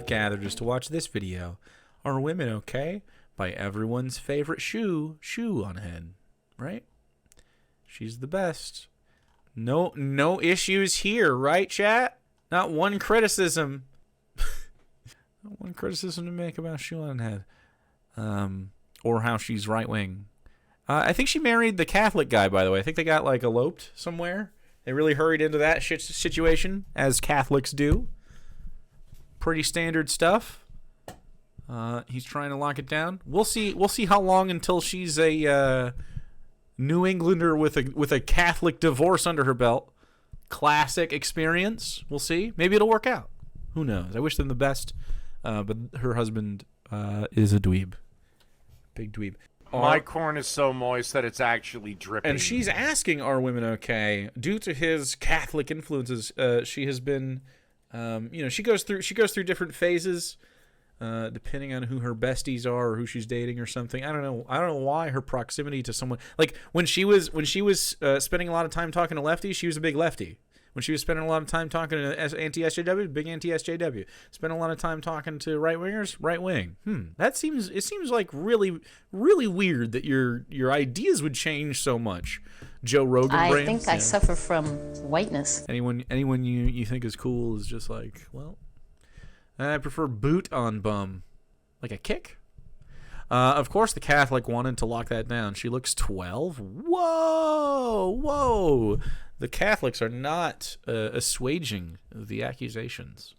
gathered is to watch this video. Are women okay? By everyone's favorite Shoe0nHead, right? She's the best. No issues here, right, chat? Not one criticism. Not one criticism to make about Shoe0nHead. Or how she's right-wing. I think she married the Catholic guy, by the way. I think they got, like, eloped somewhere. They really hurried into that situation, as Catholics do. Pretty standard stuff. He's trying to lock it down. We'll see how long until she's a New Englander with a Catholic divorce under her belt. Classic experience. We'll see. Maybe it'll work out. Who knows? I wish them the best. But her husband is a dweeb. Big dweeb. My corn is so moist that it's actually dripping. And she's asking, are women okay? Due to his Catholic influences, she has been, she goes through different phases, depending on who her besties are or who she's dating or something. I don't know why her proximity to someone, like when she was spending a lot of time talking to lefties, she was a big lefty. When she was spending a lot of time talking to anti-SJW, big anti-SJW. Spending a lot of time talking to right-wingers, right-wing. It seems like really, really weird that your ideas would change so much. Joe Rogan I brains. think I suffer from whiteness. Anyone you think is cool is just like, well, I prefer boot on bum. Like a kick? Of course the Catholic wanted to lock that down. She looks 12? Whoa! The Catholics are not assuaging the accusations.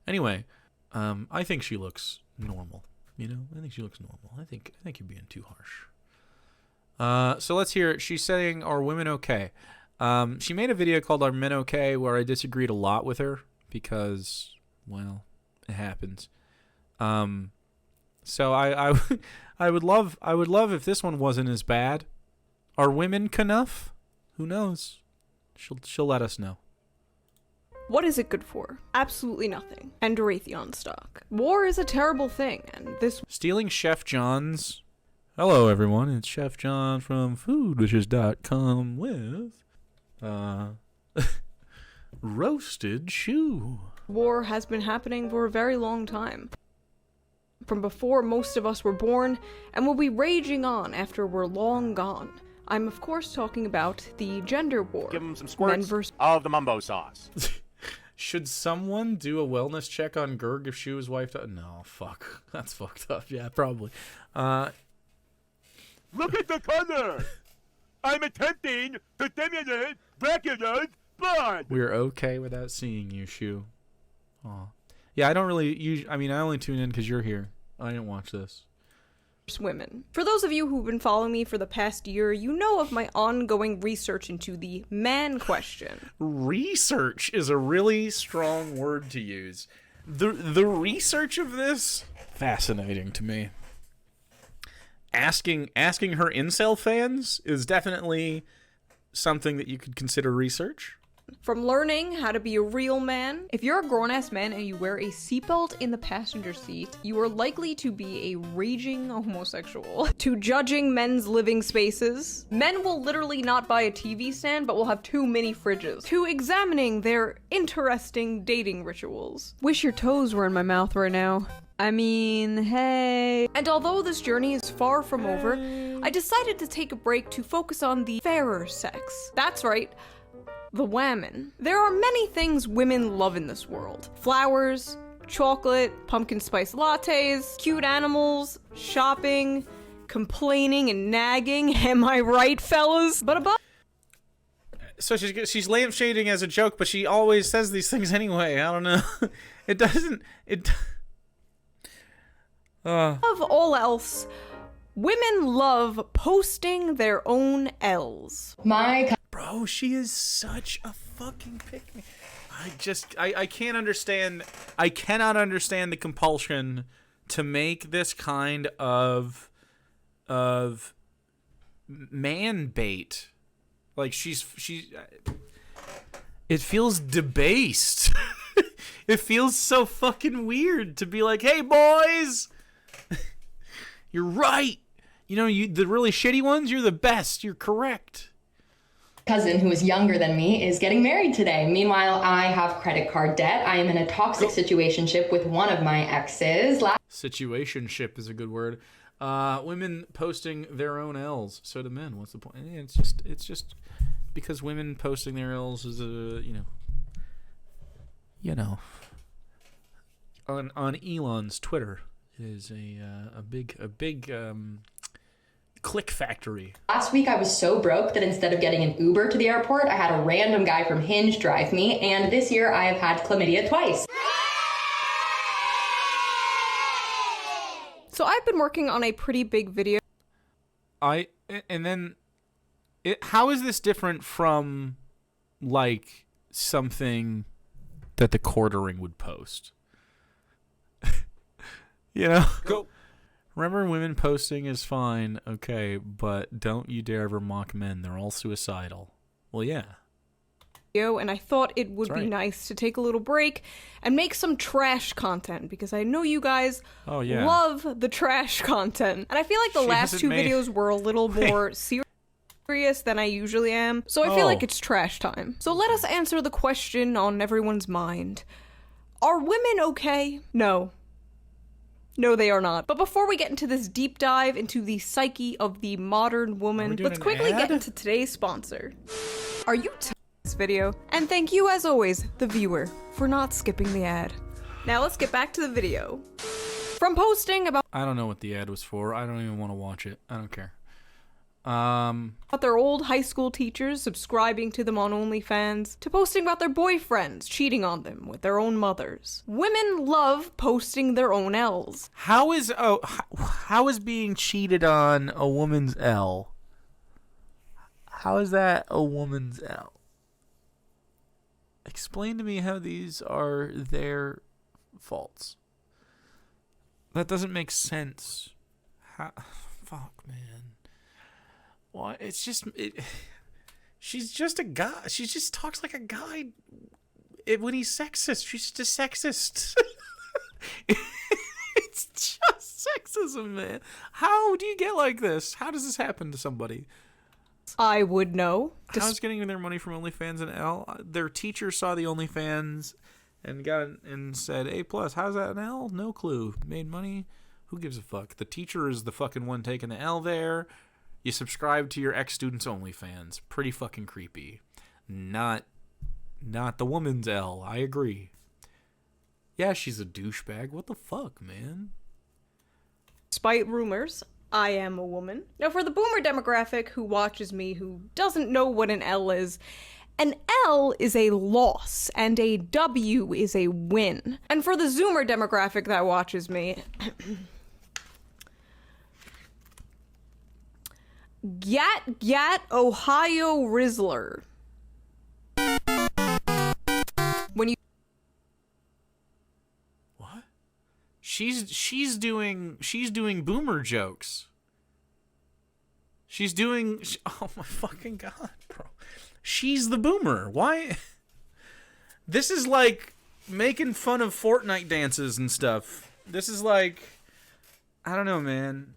Anyway, I think she looks normal. I think she looks normal. I think you're being too harsh. So let's hear it. She's saying, are women okay? She made a video called Are Men Okay? Where I disagreed a lot with her because, well, it happens. So I would love if this one wasn't as bad. Are women enough? Who knows? She'll let us know. What is it good for? Absolutely nothing. And Raytheon stock. War is a terrible thing, and this... Stealing Chef John's... Hello, everyone. It's Chef John from foodwishes.com with... roasted shoe. War has been happening for a very long time. From before most of us were born, and will be raging on after we're long gone. I'm of course talking about the gender war. Give him some squirts of the mumbo sauce. Should someone do a wellness check on Gerg if she was wiped out? No, fuck. That's fucked up. Yeah, probably. Look at the color! I'm attempting to stimulate regular blood! We're okay without seeing you, Shoe. Aw. Yeah, I don't really... I only tune in because you're here. I didn't watch this. Women. For those of you who've been following me for the past year, you know of my ongoing research into the man question. Research is a really strong word to use. The research of this, fascinating to me. Asking her incel fans is definitely something that you could consider research. From learning how to be a real man, if you're a grown-ass man and you wear a seatbelt in the passenger seat, you are likely to be a raging homosexual. To judging men's living spaces, men will literally not buy a TV stand but will have 2 mini fridges. To examining their interesting dating rituals. Wish your toes were in my mouth right now. I mean, hey. And although this journey is far from over, I decided to take a break to focus on the fairer sex. That's right. The women. There are many things women love in this world. Flowers, chocolate, pumpkin spice lattes, cute animals, shopping, complaining and nagging. Am I right, fellas? But above... So she's lampshading as a joke, but she always says these things anyway. I don't know. Above all else, women love posting their own L's. Bro, she is such a fucking pick-me. I can't understand. I cannot understand the compulsion to make this kind of man bait. Like it feels debased. It feels so fucking weird to be like, hey boys, you're right. The really shitty ones, you're the best. You're correct. cousin who is younger than me is getting married today. Meanwhile, I have credit card debt. I am in a toxic situationship with one of my exes. Situationship is a good word. Women posting their own L's. So do men. What's the point? It's just because women posting their L's is on Elon's Twitter is a big click factory. Last week I was so broke that instead of getting an Uber to the airport, I had a random guy from Hinge drive me, and this year I have had chlamydia twice. So I've been working on a pretty big video. How is this different from like something that the quartering would post? Go. Remember, women posting is fine, okay, but don't you dare ever mock men. They're all suicidal. Well, yeah. And I thought it would be nice to take a little break and make some trash content, because I know you guys love the trash content. And I feel like the last two videos were a little more serious than I usually am, so I feel like it's trash time. So let us answer the question on everyone's mind. Are women okay? No. No, they are not. But before we get into this deep dive into the psyche of the modern woman, let's quickly get into today's sponsor. Are you this video? And thank you, as always, the viewer, for not skipping the ad. Now let's get back to the video. From posting about I don't know what the ad was for. I don't even want to watch it. I don't care. About their old high school teachers subscribing to them on OnlyFans, to posting about their boyfriends cheating on them with their own mothers. Women love posting their own L's. How is being cheated on a woman's L? How is that a woman's L? Explain to me how these are their faults. That doesn't make sense. Fuck, man. Well, it's just she's just a guy. She just talks like a guy when he's sexist. She's just sexist. It's just sexism, man. How do you get like this? How does this happen to somebody? I would know. How's getting their money from OnlyFans an L? Their teacher saw the OnlyFans and said A+. How's that an L? No clue. Made money? Who gives a fuck? The teacher is the fucking one taking the L there. You subscribe to your ex-student's OnlyFans. Pretty fucking creepy. Not the woman's L. I agree. Yeah, she's a douchebag. What the fuck, man? Despite rumors, I am a woman. Now, for the boomer demographic who watches me, who doesn't know what an L is, an L is a loss, and a W is a win. And for the zoomer demographic that watches me, Gat, Ohio Rizzler. When you What? She's doing boomer jokes. Oh my fucking god, bro. She's the boomer. Why? This is like making fun of Fortnite dances and stuff. This is like, I don't know, man.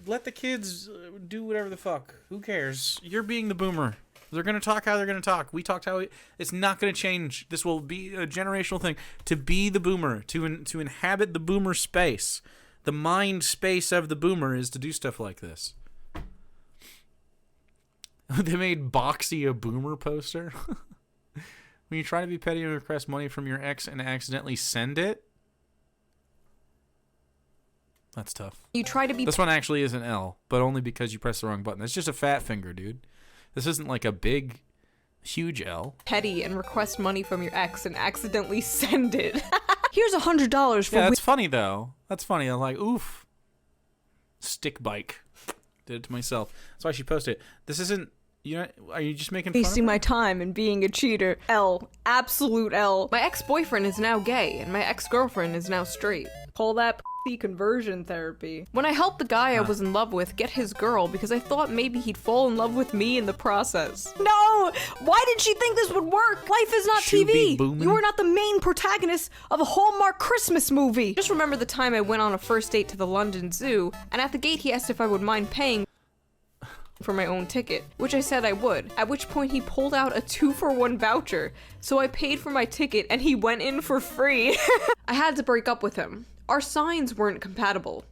Let the kids do whatever the fuck. Who cares? You're being the boomer. They're going to talk how they're going to talk. We talked how it's not going to change. This will be a generational thing. To be the boomer, to inhabit the boomer space, the mind space of the boomer is to do stuff like this. They made Boxy a boomer poster. When you try to be petty and request money from your ex and accidentally send it, that's tough. You try to be. This one actually is an L, but only because you pressed the wrong button. It's just a fat finger, dude. This isn't like a big, huge L. Petty and request money from your ex and accidentally send it. Here's $100 for. Yeah, that's funny though. That's funny. I'm like, oof. Stick bike. Did it to myself. That's why she posted it. This isn't. Are you just making fun of wasting her? my time and being a cheater. L. Absolute L. My ex-boyfriend is now gay, and my ex-girlfriend is now straight. Call that conversion therapy. When I helped the guy I was in love with get his girl because I thought maybe he'd fall in love with me in the process. No! Why did she think this would work? Life is not TV. You are not the main protagonist of a Hallmark Christmas movie. Just remember the time I went on a first date to the London Zoo, and at the gate he asked if I would mind paying. for my own ticket, which I said I would, at which point he pulled out a 2-for-1 voucher, so I paid for my ticket and he went in for free. I had to break up with him. Our signs weren't compatible.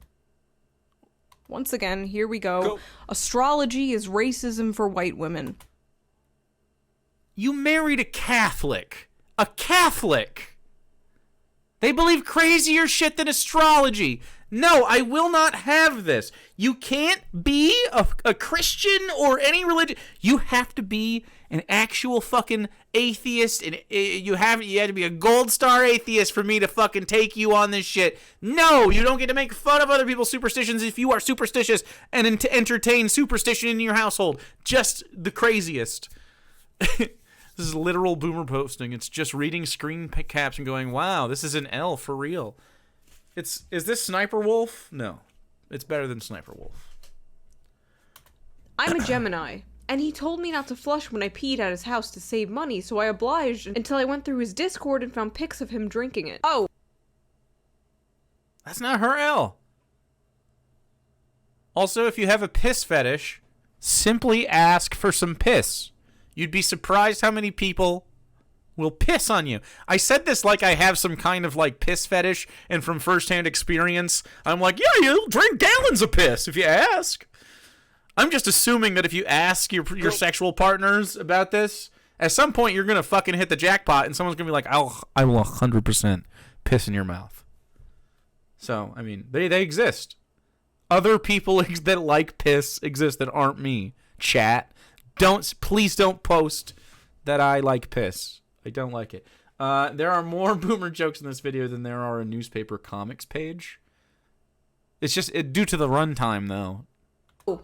Once again, here we go. Astrology is racism for white women. You married a Catholic. A Catholic! They believe crazier shit than astrology. No, I will not have this. You can't be a Christian or any religion. You have to be an actual fucking atheist, and you have to be a gold star atheist for me to fucking take you on this shit. No, you don't get to make fun of other people's superstitions if you are superstitious and to entertain superstition in your household. Just the craziest. This is literal boomer posting. It's just reading screen caps and going, wow, this is an L for real. Is this Sniper Wolf? No. It's better than Sniper Wolf. I'm a Gemini, and he told me not to flush when I peed at his house to save money, so I obliged until I went through his Discord and found pics of him drinking it. Oh. That's not her L. Also, if you have a piss fetish, simply ask for some piss. You'd be surprised how many people will piss on you. I said this like I have some kind of like piss fetish, and from firsthand experience, I'm like, yeah, you'll drink gallons of piss if you ask. I'm just assuming that if you ask your sexual partners about this, at some point you're gonna fucking hit the jackpot, and someone's gonna be like, I will 100% piss in your mouth. So I mean, they exist. Other people that like piss exist that aren't me. Chat. Please don't post that I like piss. I don't like it. There are more boomer jokes in this video than there are a newspaper comics page. It's just due to the runtime, though. Oh.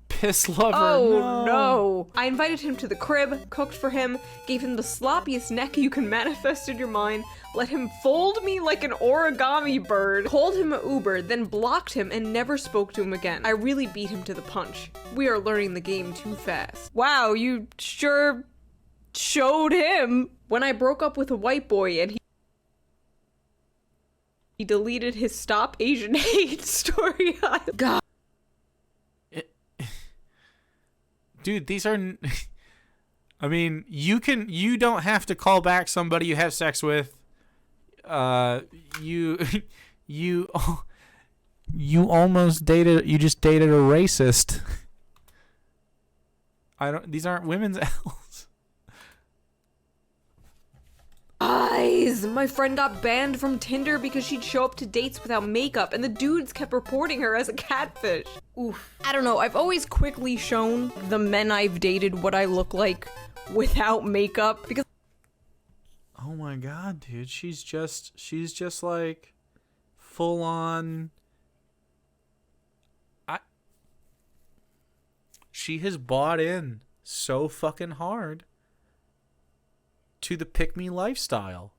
Piss lover. Oh, no. I invited him to the crib, cooked for him, gave him the sloppiest neck you can manifest in your mind, let him fold me like an origami bird, called him an Uber, then blocked him and never spoke to him again. I really beat him to the punch. We are learning the game too fast. Wow, you sure showed him. When I broke up with a white boy and he deleted his Stop Asian Hate story. God. Dude, these are... I mean, you don't have to call back somebody you have sex with. You almost dated... You just dated a racist. These aren't women's L's. Guys, my friend got banned from Tinder because she'd show up to dates without makeup, and the dudes kept reporting her as a catfish. Oof. I don't know, I've always quickly shown the men I've dated what I look like without makeup, because... Oh my god, dude, she's just like full on... She has bought in so fucking hard to the pick-me lifestyle.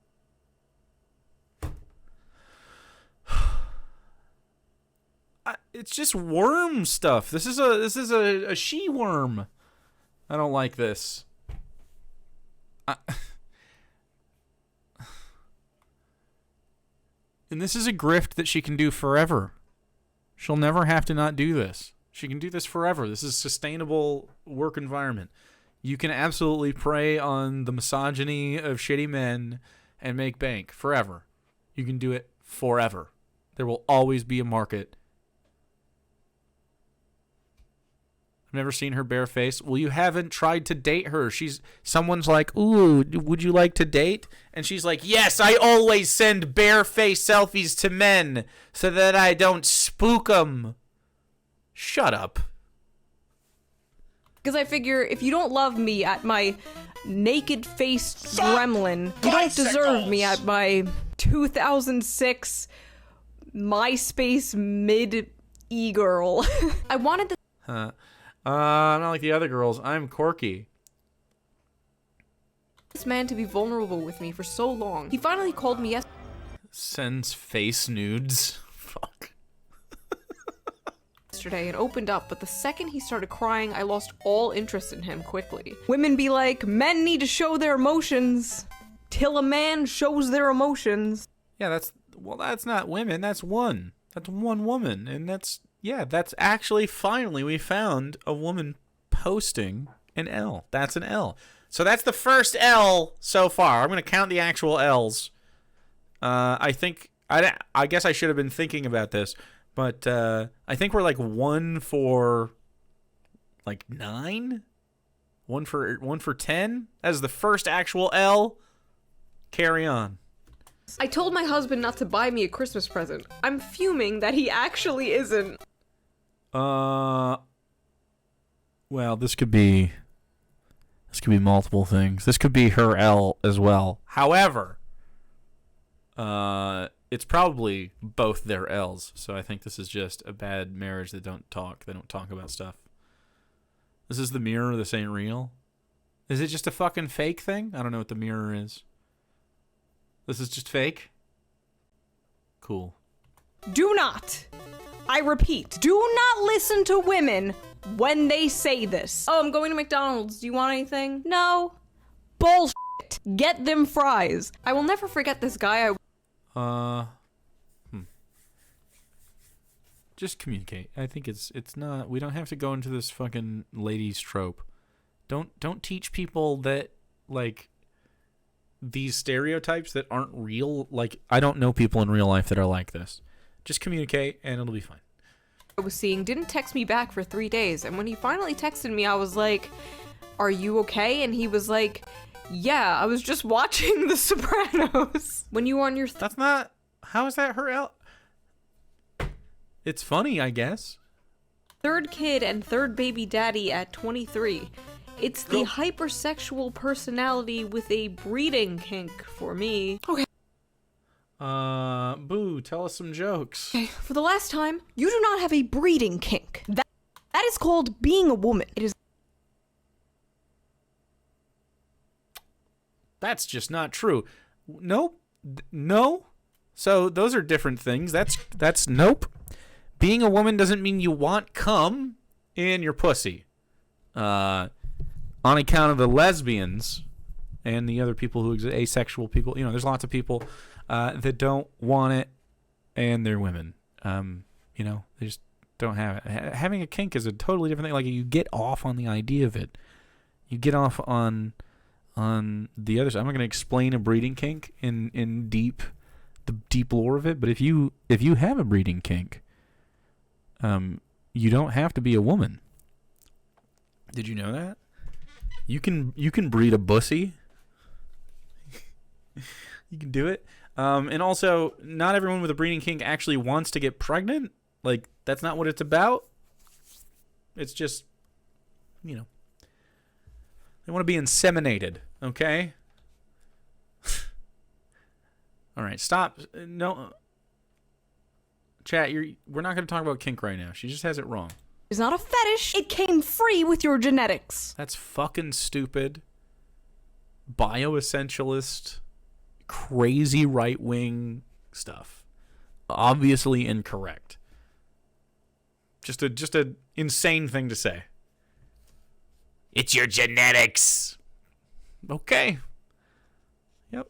It's just worm stuff. This is a she worm. I don't like this. And this is a grift that she can do forever. She'll never have to not do this. She can do this forever. This is a sustainable work environment. You can absolutely prey on the misogyny of shitty men and make bank forever. You can do it forever. There will always be a market. I've never seen her bare face. Well, you haven't tried to date her. Someone's like, ooh, would you like to date? And she's like, yes, I always send bare face selfies to men so that I don't spook them. Shut up. Because I figure if you don't love me at my naked-faced gremlin, you don't deserve me at my 2006 MySpace mid-e-girl. I wanted the... I'm not like the other girls. I'm Corky. This man to be vulnerable with me for so long. He finally called me yesterday. Sends face nudes. Fuck. And opened up, but the second he started crying, I lost all interest in him quickly. Women be like, men need to show their emotions till a man shows their emotions. Yeah, that's not women, that's one. That's one woman, and that's actually finally we found a woman posting an L. That's an L. So that's the first L so far. I'm going to count the actual L's. I guess I should have been thinking about this, but I think we're like 1 for like 9, 1 for 10 as the first actual L. Carry on. I told my husband not to buy me a Christmas present. I'm fuming that he actually isn't. Well, this could be multiple things. This could be her L as well. However, it's probably both their L's. So I think this is just a bad marriage that don't talk. They don't talk about stuff. This is the mirror. This ain't real. Is it just a fucking fake thing? I don't know what the mirror is. This is just fake? Cool. Do not, I repeat, do not listen to women when they say this. Oh, I'm going to McDonald's. Do you want anything? No. Bullshit. Get them fries. I will never forget this guy. Just communicate. I think it's not. We don't have to go into this fucking ladies trope. Don't teach people that like these stereotypes that aren't real. Like, I don't know people in real life that are like this. Just communicate and it'll be fine. I was seeing didn't text me back for 3 days, and when he finally texted me, I was like, "Are you okay?" And he was like, "Yeah, I was just watching The Sopranos." When you were on your That's not. How is that her L? It's funny, I guess. third kid and third baby daddy at 23. It's the hypersexual personality with a breeding kink for me. Okay. Boo, tell us some jokes. Okay, for the last time, you do not have a breeding kink. That is called being a woman. It is. That's just not true. Nope. No. So those are different things. That's nope. Being a woman doesn't mean you want cum in your pussy. On account of the lesbians and the other people who exist, asexual people, there's lots of people that don't want it, and they're women. They just don't have it. Having a kink is a totally different thing. Like, you get off on the idea of it. You get off on the other side. I'm not going to explain a breeding kink in the deep lore of it, but if you have a breeding kink, you don't have to be a woman. Did you know that? You can breed a bussy. You can do it. And also, not everyone with a breeding kink actually wants to get pregnant. Like, that's not what it's about. It's just, they want to be inseminated, okay? All right, stop. No. Chat, we're not going to talk about kink right now. She just has it wrong. It's not a fetish. It came free with your genetics. That's fucking stupid. Bioessentialist, crazy right-wing stuff. Obviously incorrect. Just a insane thing to say. It's your genetics. Okay. Yep.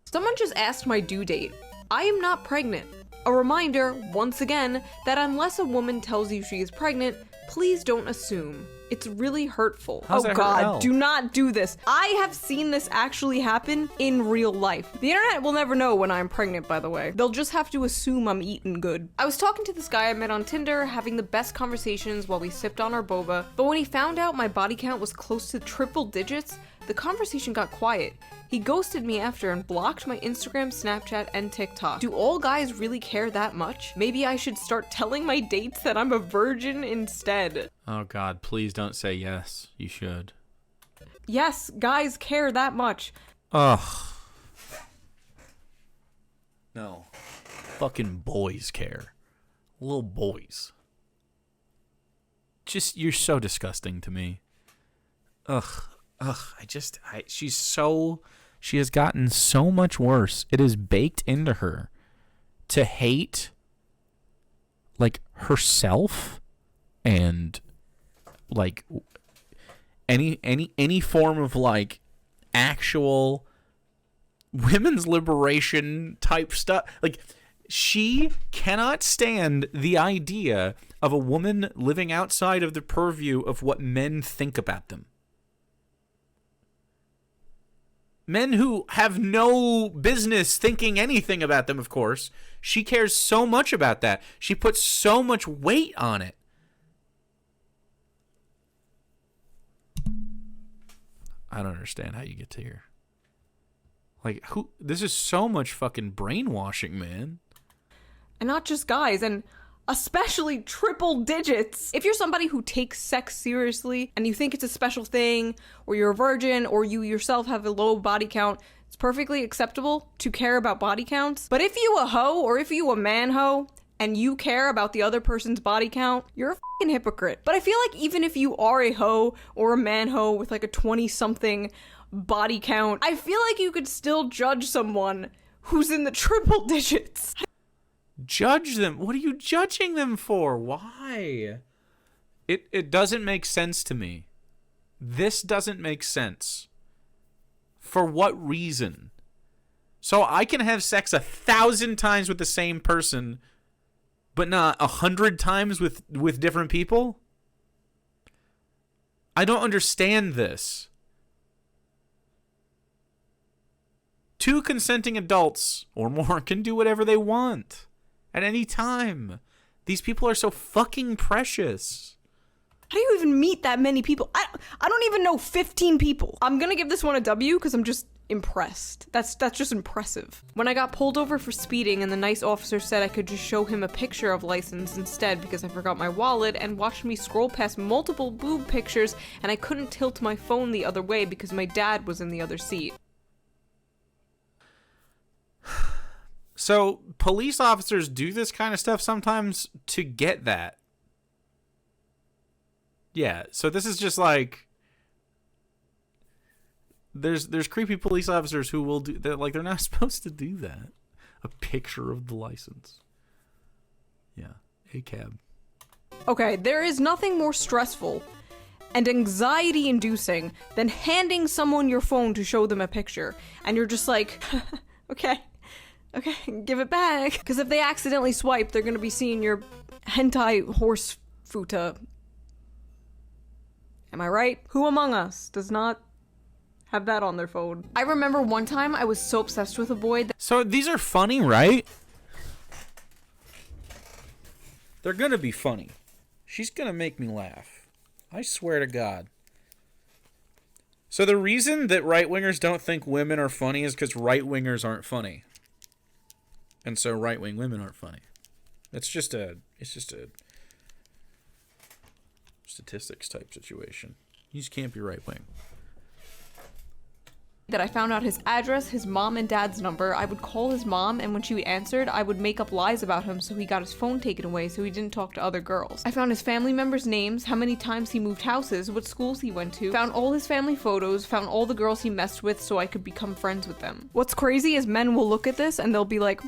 Someone just asked my due date. I am not pregnant. A reminder, once again, that unless a woman tells you she is pregnant, please don't assume. It's really hurtful. How's that oh hurt god, L? do not do this. I have seen this actually happen in real life. The internet will never know when I'm pregnant, by the way. They'll just have to assume I'm eating good. I was talking to this guy I met on Tinder, having the best conversations while we sipped on our boba, but when he found out my body count was close to triple digits, the conversation got quiet. He ghosted me after and blocked my Instagram, Snapchat, and TikTok. Do all guys really care that much? Maybe I should start telling my dates that I'm a virgin instead. Oh God, please don't say yes. You should. Yes, guys care that much. Ugh. No. Fucking boys care. Little boys. You're so disgusting to me. Ugh. She has gotten so much worse. It is baked into her to hate, like, herself and, like, any form of, like, actual women's liberation type stuff. Like, She cannot stand the idea of a woman living outside of the purview of what men think about them. Men who have no business thinking anything about them, of course. She cares so much about that. She puts so much weight on it. I don't understand how you get to here. Like, who? This is so much fucking brainwashing, man. And not just guys, and especially triple digits. If you're somebody who takes sex seriously and you think it's a special thing, or you're a virgin, or you yourself have a low body count, it's perfectly acceptable to care about body counts. But if you a hoe, or if you a man hoe, and you care about the other person's body count, you're a fucking hypocrite. But I feel like even if you are a hoe or a man hoe with like a 20-something body count, I feel like you could still judge someone who's in the triple digits. Judge them? What are you judging them for? Why? It doesn't make sense to me. This doesn't make sense. For what reason? So I can have sex 1,000 times with the same person, but not 100 times with different people? I don't understand this. Two consenting adults or more can do whatever they want at any time. These people are so fucking precious. How do you even meet that many people? I don't even know 15 people. I'm gonna give this one a W because I'm just impressed. That's just impressive. When I got pulled over for speeding and the nice officer said I could just show him a picture of license instead because I forgot my wallet, and watched me scroll past multiple boob pictures, and I couldn't tilt my phone the other way because my dad was in the other seat. So police officers do this kind of stuff sometimes to get that. Yeah, so this is just like, there's creepy police officers who will do that. Like, they're not supposed to do that. A picture of the license. Yeah, a cab. Okay, there is nothing more stressful and anxiety-inducing than handing someone your phone to show them a picture, and you're just like, okay, give it back. Because if they accidentally swipe, they're gonna be seeing your hentai horse futa. Am I right? Who among us does not have that on their phone? I remember one time I was so obsessed with a boy that— So these are funny, right? They're gonna be funny. She's gonna make me laugh. I swear to God. So the reason that right-wingers don't think women are funny is because right-wingers aren't funny. And so right-wing women aren't funny. It's just a statistics type situation. You just can't be right-wing. that I found out his address, his mom and dad's number. I would call his mom, and when she answered, I would make up lies about him so he got his phone taken away so he didn't talk to other girls. I found his family members' names, how many times he moved houses, what schools he went to, found all his family photos, found all the girls he messed with so I could become friends with them. What's crazy is men will look at this and they'll be like,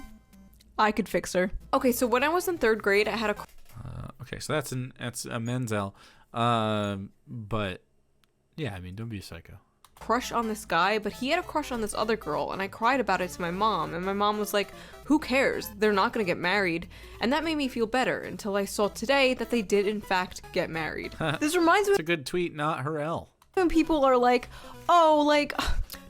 I could fix her. Okay, so when I was in 3rd grade, I had a okay, so that's a Menzel. But yeah, I mean, don't be a psycho. crush on this guy, but he had a crush on this other girl, and I cried about it to my mom, and my mom was like, who cares? They're not gonna get married. And that made me feel better until I saw today that they did in fact get married. This reminds me It's a good tweet, not her L. when people are like, oh, like,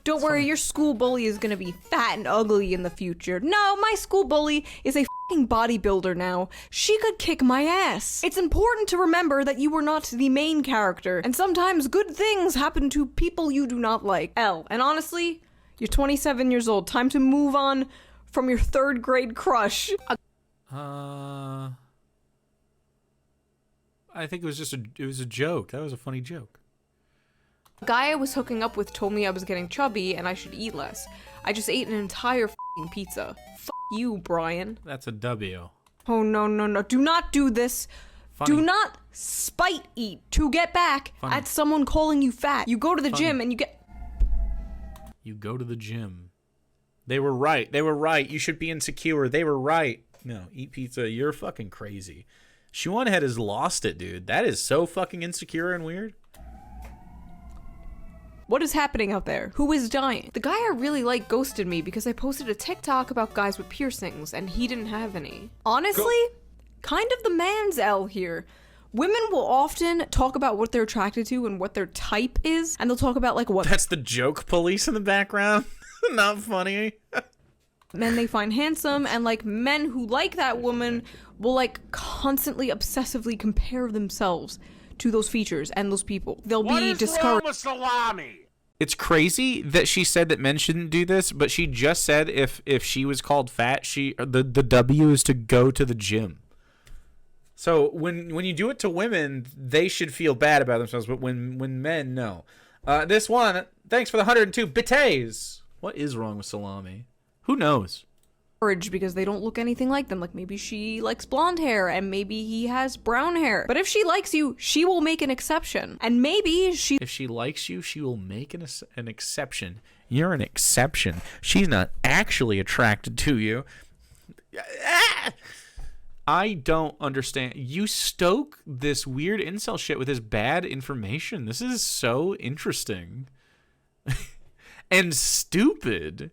don't worry, your school bully is gonna be fat and ugly in the future. No, my school bully is a fucking bodybuilder now. She could kick my ass. It's important to remember that you were not the main character, and sometimes good things happen to people you do not like. L. And honestly, you're 27 years old. Time to move on from your 3rd grade crush. I think it was just it was a joke. That was a funny joke. A guy I was hooking up with told me I was getting chubby and I should eat less. I just ate an entire f***ing pizza. F*** you, Brian. That's a W. Oh, no, no, no. Do not do this. Funny. Do not spite eat to get back Funny. at someone calling you fat. You go to the Funny. gym and you get... You go to the gym. They were right. They were right. You should be insecure. They were right. No, eat pizza. You're fucking crazy. Shoe0nHead has lost it, dude. That is so fucking insecure and weird. What is happening out there? Who is dying? The guy I really like ghosted me because I posted a TikTok about guys with piercings and he didn't have any. Honestly, kind of the man's L here. Women will often talk about what they're attracted to and what their type is, and they'll talk about like what That's the joke police in the background. Not funny. men they find handsome, and like men who like that woman will like constantly obsessively compare themselves to those features and those people. They'll What be is discouraged. wrong with salami? It's crazy that she said that men shouldn't do this, but she just said if she was called fat, the W is to go to the gym. So when you do it to women, they should feel bad about themselves, but when men, no. This one, thanks for the 102 bidets. What is wrong with salami? Who knows? Because they don't look anything like them. Like maybe she likes blonde hair and maybe he has brown hair. But if she likes you, she will make an exception. And maybe If she likes you, she will make an exception. You're an exception. She's not actually attracted to you. I don't understand. You stoke this weird incel shit with this bad information. This is so interesting. And stupid.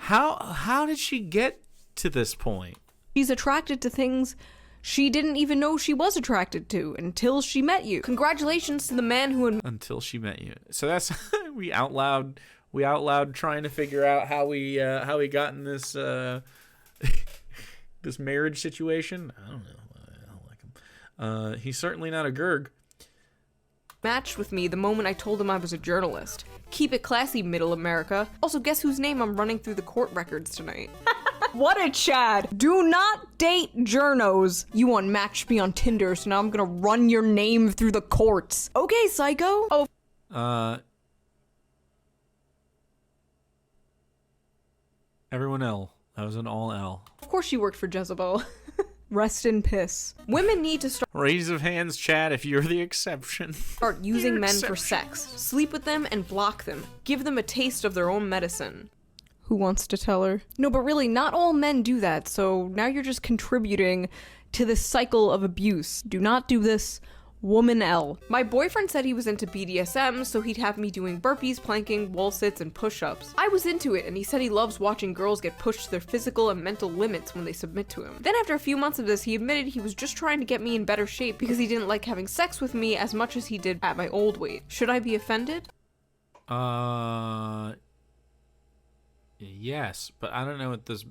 How did she get to this point? she's attracted to things she didn't even know she was attracted to until she met you. Congratulations to the man who Until she met you. So that's we out loud trying to figure out how we got in this this marriage situation. I don't know. I don't like him. He's certainly not a Gurg. matched with me the moment I told him I was a journalist. Keep it classy, Middle America. Also, guess whose name I'm running through the court records tonight? What a Chad! Do not date journos. You unmatched me on Tinder, so now I'm gonna run your name through the courts. Okay, psycho. Oh, Everyone L. That was an all L. of course you worked for Jezebel. Rest in piss. Women need to Raise of hands, Chad, if you're the exception. start using men for sex. Sleep with them and block them. Give them a taste of their own medicine. Who wants to tell her? No, but really, not all men do that, so now you're just contributing to this cycle of abuse. Do not do this. Woman L. My boyfriend said he was into BDSM, so he'd have me doing burpees, planking, wall sits, and push-ups. I was into it, and he said he loves watching girls get pushed to their physical and mental limits when they submit to him. Then after a few months of this, he admitted he was just trying to get me in better shape because he didn't like having sex with me as much as he did at my old weight. Should I be offended? Yes, but I don't know what this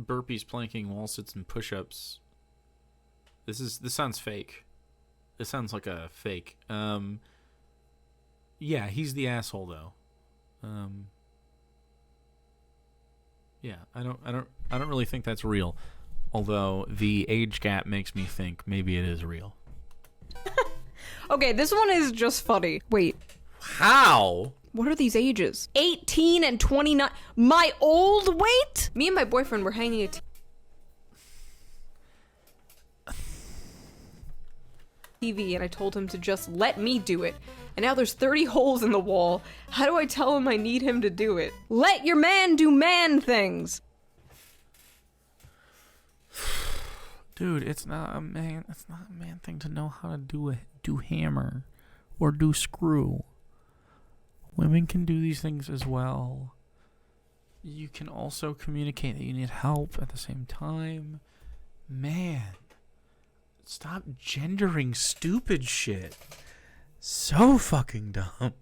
burpees, planking, wall sits, and push-ups. This sounds fake. This sounds like a fake. Yeah, he's the asshole though. Yeah, I don't really think that's real. Although the age gap makes me think maybe it is real. Okay, this one is just funny. Wait, How? what are these ages? 18 and 29. My old weight? Me and my boyfriend were hanging a TV and I told him to just let me do it. And now there's 30 holes in the wall. How do I tell him I need him to do it? Let your man do man things. Dude, it's not a man thing to know how to do hammer or do screw. Women can do these things as well. You can also communicate that you need help at the same time. Man, stop gendering stupid shit. So fucking dumb.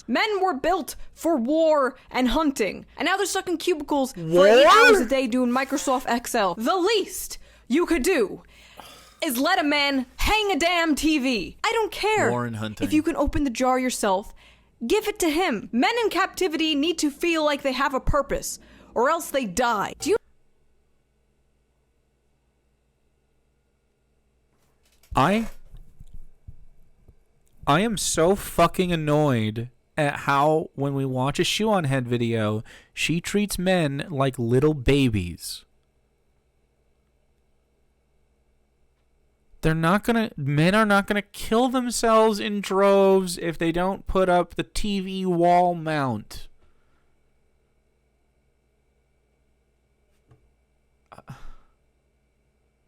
Men were built for war and hunting. And now they're stuck in cubicles for War? 8 hours a day doing Microsoft Excel. The least you could do is let a man hang a damn TV. I don't care. War and hunting. If you can open the jar yourself, give it to him. Men in captivity need to feel like they have a purpose, or else they die. Do you I am so fucking annoyed at how when we watch a Shoe0nHead video, she treats men like little babies. Men are not gonna kill themselves in droves if they don't put up the TV wall mount.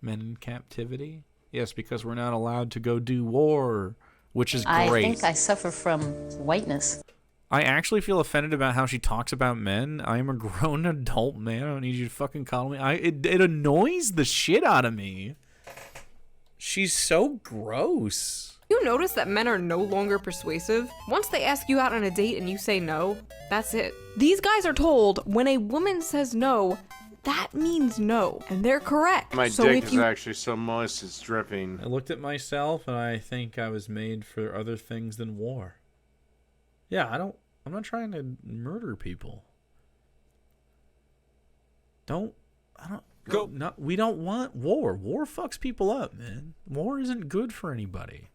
Men in captivity? Yes, because we're not allowed to go do war which is I great. think I suffer from whiteness. I actually feel offended about how she talks about men. I am a grown adult man. I don't need you to fucking call me. It annoys the shit out of me. She's so gross. You notice that men are no longer persuasive? Once they ask you out on a date and you say no, that's it. These guys are told when a woman says no, that means no, and they're correct. My so dick if is you actually so moist it's dripping. I looked at myself and I think I was made for other things than war. Yeah, I'm not trying to murder people. We don't want war. War fucks people up, man. War isn't good for anybody.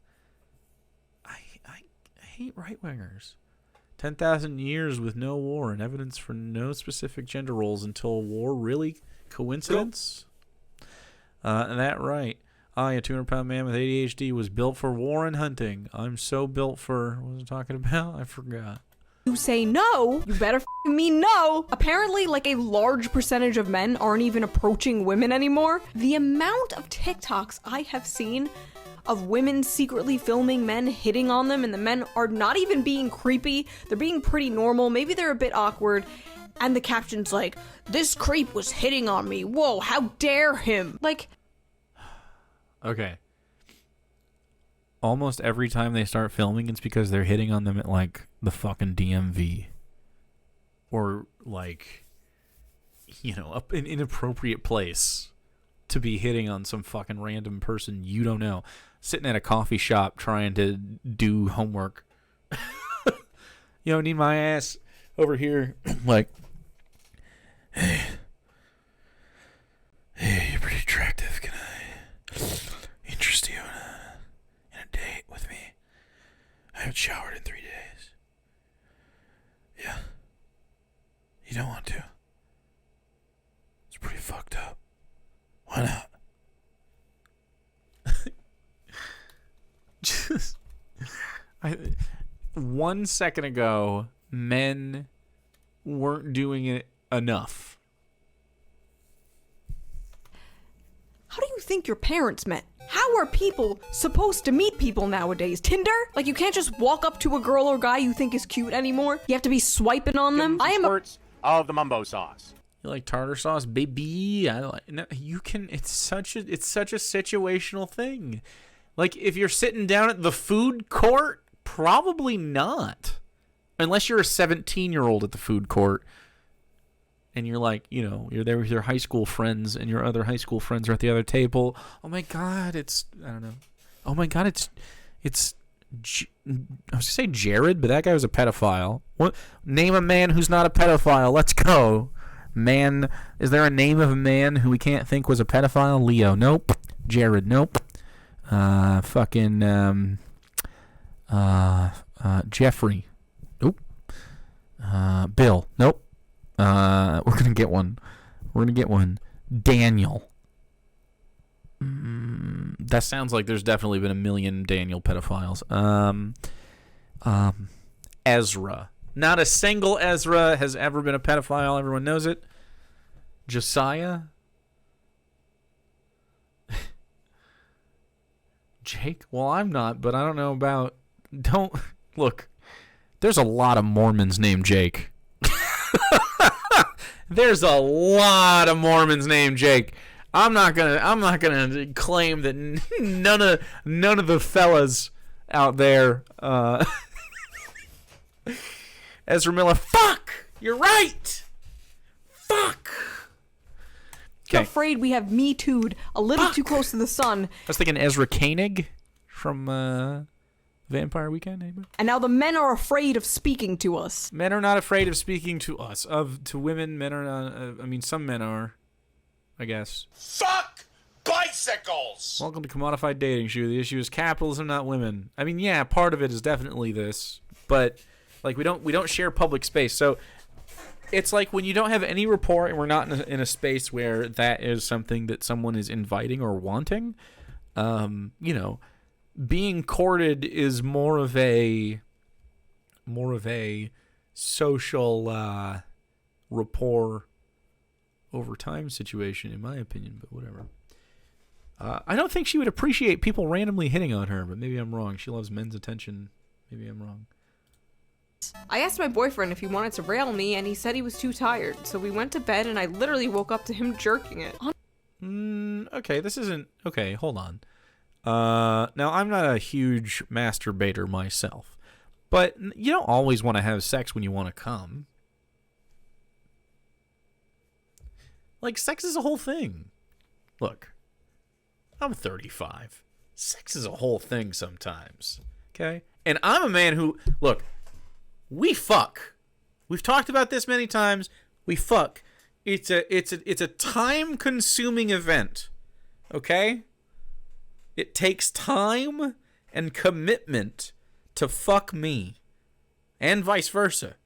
I hate right-wingers. 10,000 years with no war and evidence for no specific gender roles until war. Really? Coincidence? That right. I, a 200-pound man with ADHD, was built for war and hunting. I'm so built for... What was I talking about? I forgot. you say no, you better f***ing mean no. Apparently, like, a large percentage of men aren't even approaching women anymore. The amount of TikToks I have seen of women secretly filming men hitting on them, and the men are not even being creepy. They're being pretty normal. Maybe they're a bit awkward. And the caption's like, "This creep was hitting on me. Whoa, how dare him?" Like... Okay. Almost every time they start filming, it's because they're hitting on them at, like, the fucking DMV. Or, like, you know, an inappropriate place to be hitting on some fucking random person you don't know. Sitting at a coffee shop trying to do homework. You know, need my ass over here, like, hey, you're pretty attractive. Can I interest you in a date with me? I haven't showered in 3 days. Yeah. You don't want to? It's pretty fucked up. Why not? Just, 1 second ago, men weren't doing it enough. How do you think your parents met? How are people supposed to meet people nowadays? Tinder? Like, you can't just walk up to a girl or guy you think is cute anymore. You have to be swiping on them. I am a... Squirts of the mumbo sauce. You like tartar sauce, baby? I like. No, you can. It's such a situational thing. Like, if you're sitting down at the food court, probably not, unless you're a 17-year-old at the food court. And you're like, you know, you're there with your high school friends, and your other high school friends are at the other table. Oh my God, I don't know. Oh my God, I was gonna say Jared, but that guy was a pedophile. What? Name a man who's not a pedophile. Let's go. Man, is there a name of a man who we can't think was a pedophile? Leo, nope. Jared, nope. Jeffrey, nope. Bill, nope. We're gonna get one. Daniel. That sounds like there's definitely been a million Daniel pedophiles. Ezra. Not a single Ezra has ever been a pedophile. Everyone knows it. Josiah. Jake? Well, I'm not, but I don't know about... Don't... Look, there's a lot of Mormons named Jake. There's a lot of Mormons named Jake. I'm not gonna claim that none of the fellas out there Ezra Miller, fuck! You're right! Fuck! I'm afraid we have Me Too'd a little too close to the sun. I was thinking Ezra Koenig from Vampire Weekend, maybe? And now the men are afraid of speaking to us. Men are not afraid of speaking to us. To women, men are not... some men are, I guess. Fuck bicycles! Welcome to Commodified Dating, Shoe. The issue is capitalism, not women. I mean, yeah, part of it is definitely this, but... Like, we don't share public space. So it's like when you don't have any rapport and we're not in a space where that is something that someone is inviting or wanting, you know, being courted is more of a social rapport over time situation, in my opinion, but whatever. I don't think she would appreciate people randomly hitting on her, but maybe I'm wrong. She loves men's attention. Maybe I'm wrong. I asked my boyfriend if he wanted to rail me, and he said he was too tired, so we went to bed and I literally woke up to him jerking it. Okay, this isn't... Okay, hold on. Now, I'm not a huge masturbator myself, but you don't always want to have sex when you want to come. Like, sex is a whole thing. Look, I'm 35. Sex is a whole thing sometimes, okay? And I'm a man who... Look, we fuck. We've talked about this many times. We fuck. It's a time-consuming event, okay? It takes time and commitment to fuck me, and vice versa.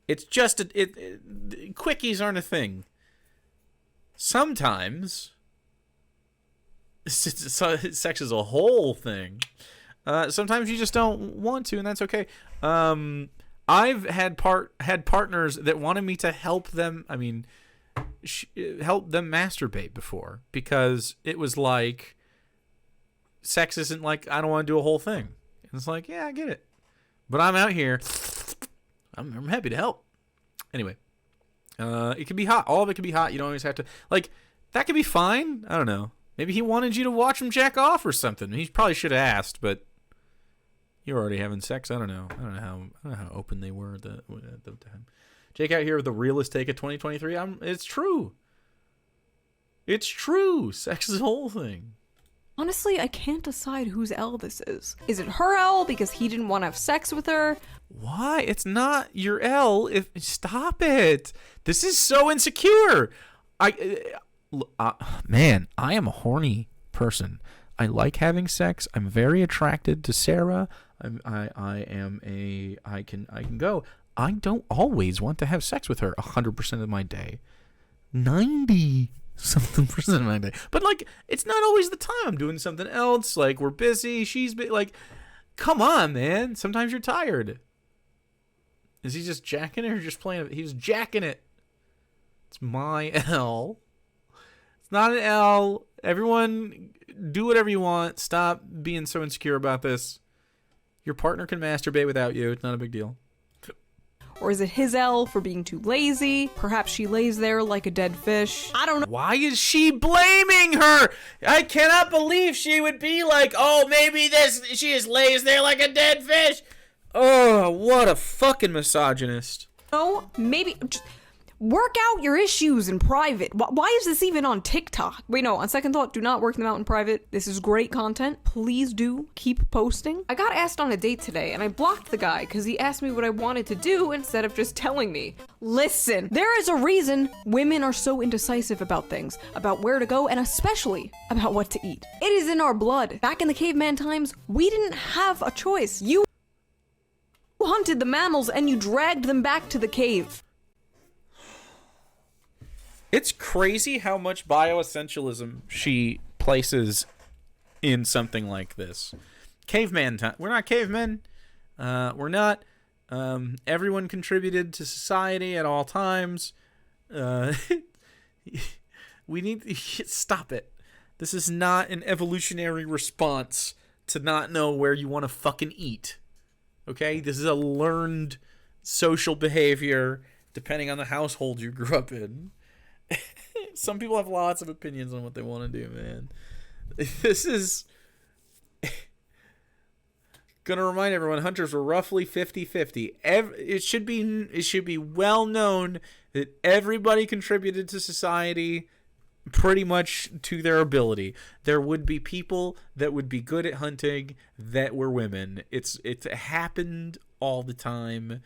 It's just quickies aren't a thing. Sometimes sex is a whole thing. Sometimes you just don't want to, and that's okay. I've had partners that wanted me to help them. I mean, help them masturbate before, because it was like, sex isn't like, I don't want to do a whole thing. And it's like, yeah, I get it, but I'm out here. I'm happy to help. Anyway, it can be hot. All of it can be hot. You don't always have to, like, that could be fine. I don't know. Maybe he wanted you to watch him jack off or something. He probably should have asked, but you're already having sex. I don't know how open they were at the time. Jake out here with the realist take of 2023. It's true. It's true. Sex is a whole thing. Honestly, I can't decide whose L this is. Is it her L because he didn't want to have sex with her? Why? It's not your L. Stop it. This is so insecure. Man, I am a horny person. I like having sex. I'm very attracted to Sarah. I can go. I don't always want to have sex with her 100% of my day. 90-something% of my day. But, like, it's not always the time. I'm doing something else. Like, we're busy. She's like, come on, man. Sometimes you're tired. Is he just jacking it or just playing it? He's jacking it. It's my L. It's not an L. Everyone, do whatever you want. Stop being so insecure about this. Your partner can masturbate without you. It's not a big deal. Or is it his L for being too lazy? Perhaps she lays there like a dead fish. I don't know. Why is she blaming her? I cannot believe she would be like, oh, maybe she just lays there like a dead fish. Oh, what a fucking misogynist. No, maybe just work out your issues in private. Why is this even on TikTok? Wait, no, on second thought, do not work them out in private. This is great content. Please do keep posting. I got asked on a date today, and I blocked the guy because he asked me what I wanted to do instead of just telling me. Listen, there is a reason women are so indecisive about things, about where to go, and especially about what to eat. It is in our blood. Back in the caveman times, we didn't have a choice. You hunted the mammals and you dragged them back to the cave. It's crazy how much bioessentialism she places in something like this. Caveman time. We're not cavemen. We're not. Everyone contributed to society at all times. We need to stop it. This is not an evolutionary response to not know where you want to fucking eat. Okay? This is a learned social behavior depending on the household you grew up in. Some people have lots of opinions on what they want to do, man. This is gonna remind everyone, hunters were roughly 50-50. It should be well known that everybody contributed to society pretty much to their ability. There would be people that would be good at hunting that were women. It happened all the time.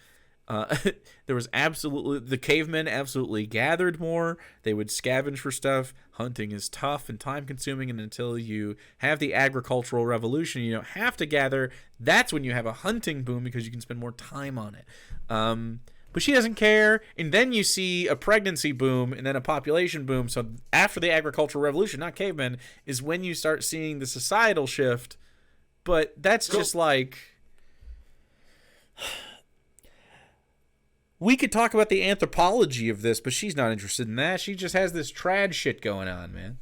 There was the cavemen absolutely gathered more. They would scavenge for stuff. Hunting is tough and time consuming, and until you have the agricultural revolution, you don't have to gather. That's when you have a hunting boom because you can spend more time on it. But she doesn't care, and then you see a pregnancy boom and then a population boom. So after the agricultural revolution, not cavemen, is when you start seeing the societal shift. But that's just like... We could talk about the anthropology of this, but she's not interested in that. She just has this trad shit going on, man.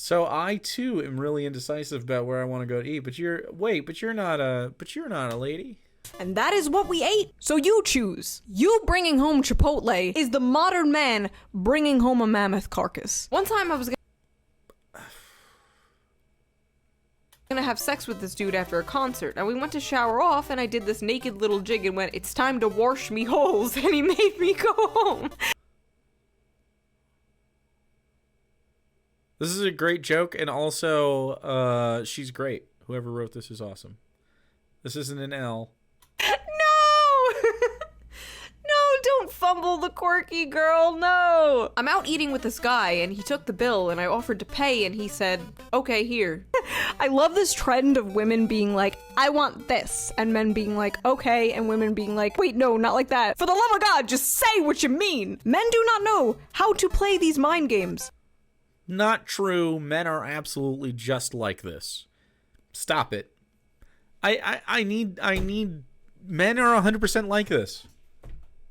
So I too am really indecisive about where I want to go to eat. But you're not a lady. And that is what we ate. So you choose. You bringing home Chipotle is the modern man bringing home a mammoth carcass. One time I was gonna have sex with this dude after a concert, and we went to shower off, and I did this naked little jig and went, "It's time to wash me holes," and he made me go home. This is a great joke, and also, she's great. Whoever wrote this is awesome. This isn't an L. No! No, don't fumble the quirky girl, no! I'm out eating with this guy, and he took the bill, and I offered to pay, and he said, "Okay, here." I love this trend of women being like, "I want this," and men being like, "Okay," and women being like, "Wait, no, not like that. For the love of God, just say what you mean." Men do not know how to play these mind games. Not true. Men are absolutely just like this. Stop it. I need men are 100% like this.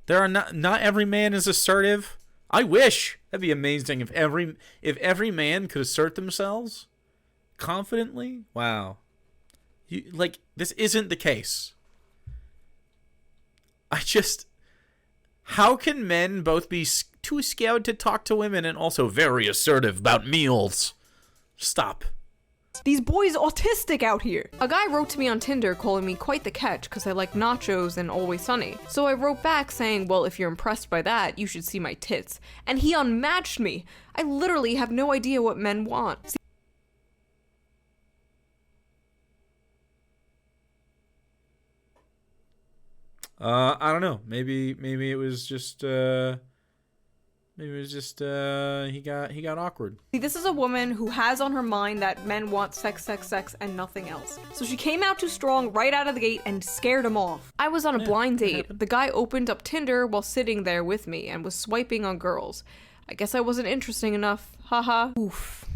There are not every man is assertive. I wish that'd be amazing if every man could assert themselves confidently. Wow. This isn't the case. How can men both be too scared to talk to women and also very assertive about meals? Stop. These boys autistic out here. A guy wrote to me on Tinder calling me quite the catch because I like nachos and Always Sunny. So I wrote back saying, well, if you're impressed by that, you should see my tits. And he unmatched me. I literally have no idea what men want. I don't know. Maybe it was just he got awkward. See, this is a woman who has on her mind that men want sex, sex, sex, and nothing else. So she came out too strong right out of the gate and scared him off. I was on a blind date. The guy opened up Tinder while sitting there with me and was swiping on girls. I guess I wasn't interesting enough. Haha. Oof.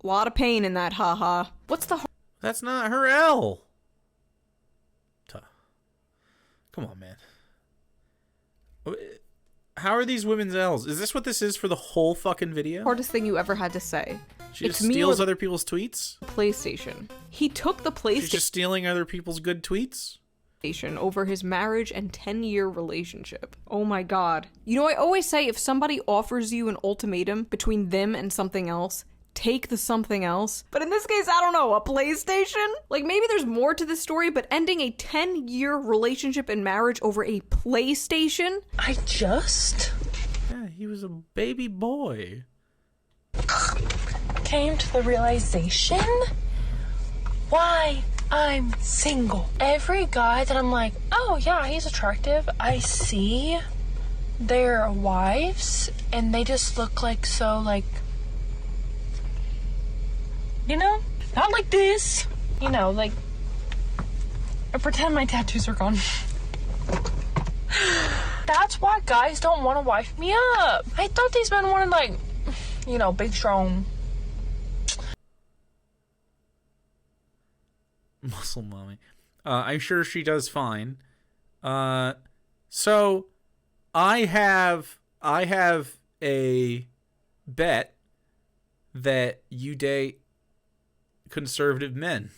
A lot of pain in that haha. What's the That's not her L. Come on, man. How are these women's L's? Is this what this is for the whole fucking video? hardest thing you ever had to say? She just steals other people's tweets? PlayStation. He took the She's just stealing other people's good tweets? PlayStation over his marriage and 10-year relationship. Oh my god. You know, I always say if somebody offers you an ultimatum between them and something else, take the something else. But in this case, I don't know, a PlayStation? Like, maybe there's more to this story, but ending a 10-year relationship and marriage over a PlayStation? Yeah, he was a baby boy. Came to the realization why I'm single. Every guy that I'm like, oh yeah, he's attractive, I see their wives, and they just look like so, like, you know, not like this, you know, like, I pretend my tattoos are gone. That's why guys don't want to wife me up. I thought these men wanted, like, you know, big, strong. Muscle mommy. I'm sure she does fine. So I have a bet that you date conservative men.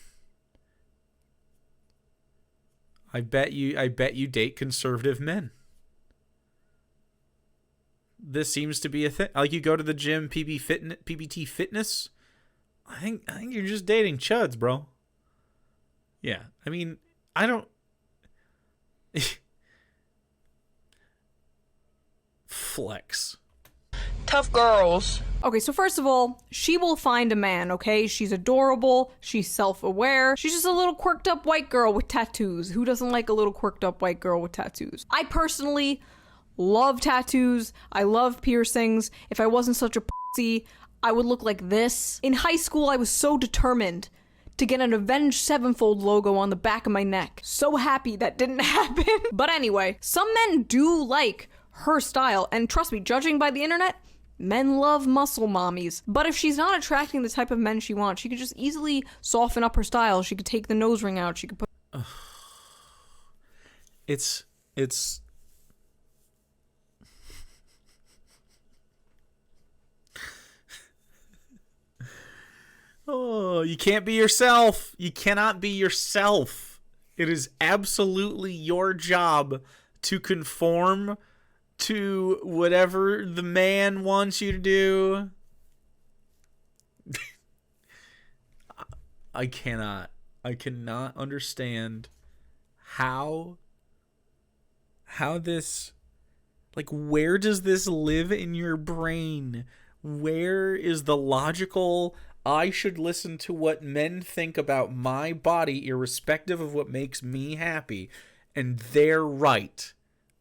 I bet you date conservative men. This seems to be a thing. Like, you go to the gym, PBT fitness. I think you're just dating chuds, bro. Yeah, I mean, I don't. Flex. Tough girls. Okay, so first of all, she will find a man, okay? She's adorable, she's self-aware, she's just a little quirked up white girl with tattoos. Who doesn't like a little quirked up white girl with tattoos? I personally love tattoos, I love piercings. If I wasn't such a pussy, I would look like this. In high school, I was so determined to get an Avenged Sevenfold logo on the back of my neck. So happy that didn't happen. But anyway, some men do like her style, and trust me, judging by the internet, men love muscle mommies. But if she's not attracting the type of men she wants, she could just easily soften up her style. She could take the nose ring out. She could put... It's... Oh, you can't be yourself. You cannot be yourself. It is absolutely your job to conform to whatever the man wants you to do. I cannot understand how this, like, where does this live in your brain? Where is the logical, I should listen to what men think about my body irrespective of what makes me happy, and they're right.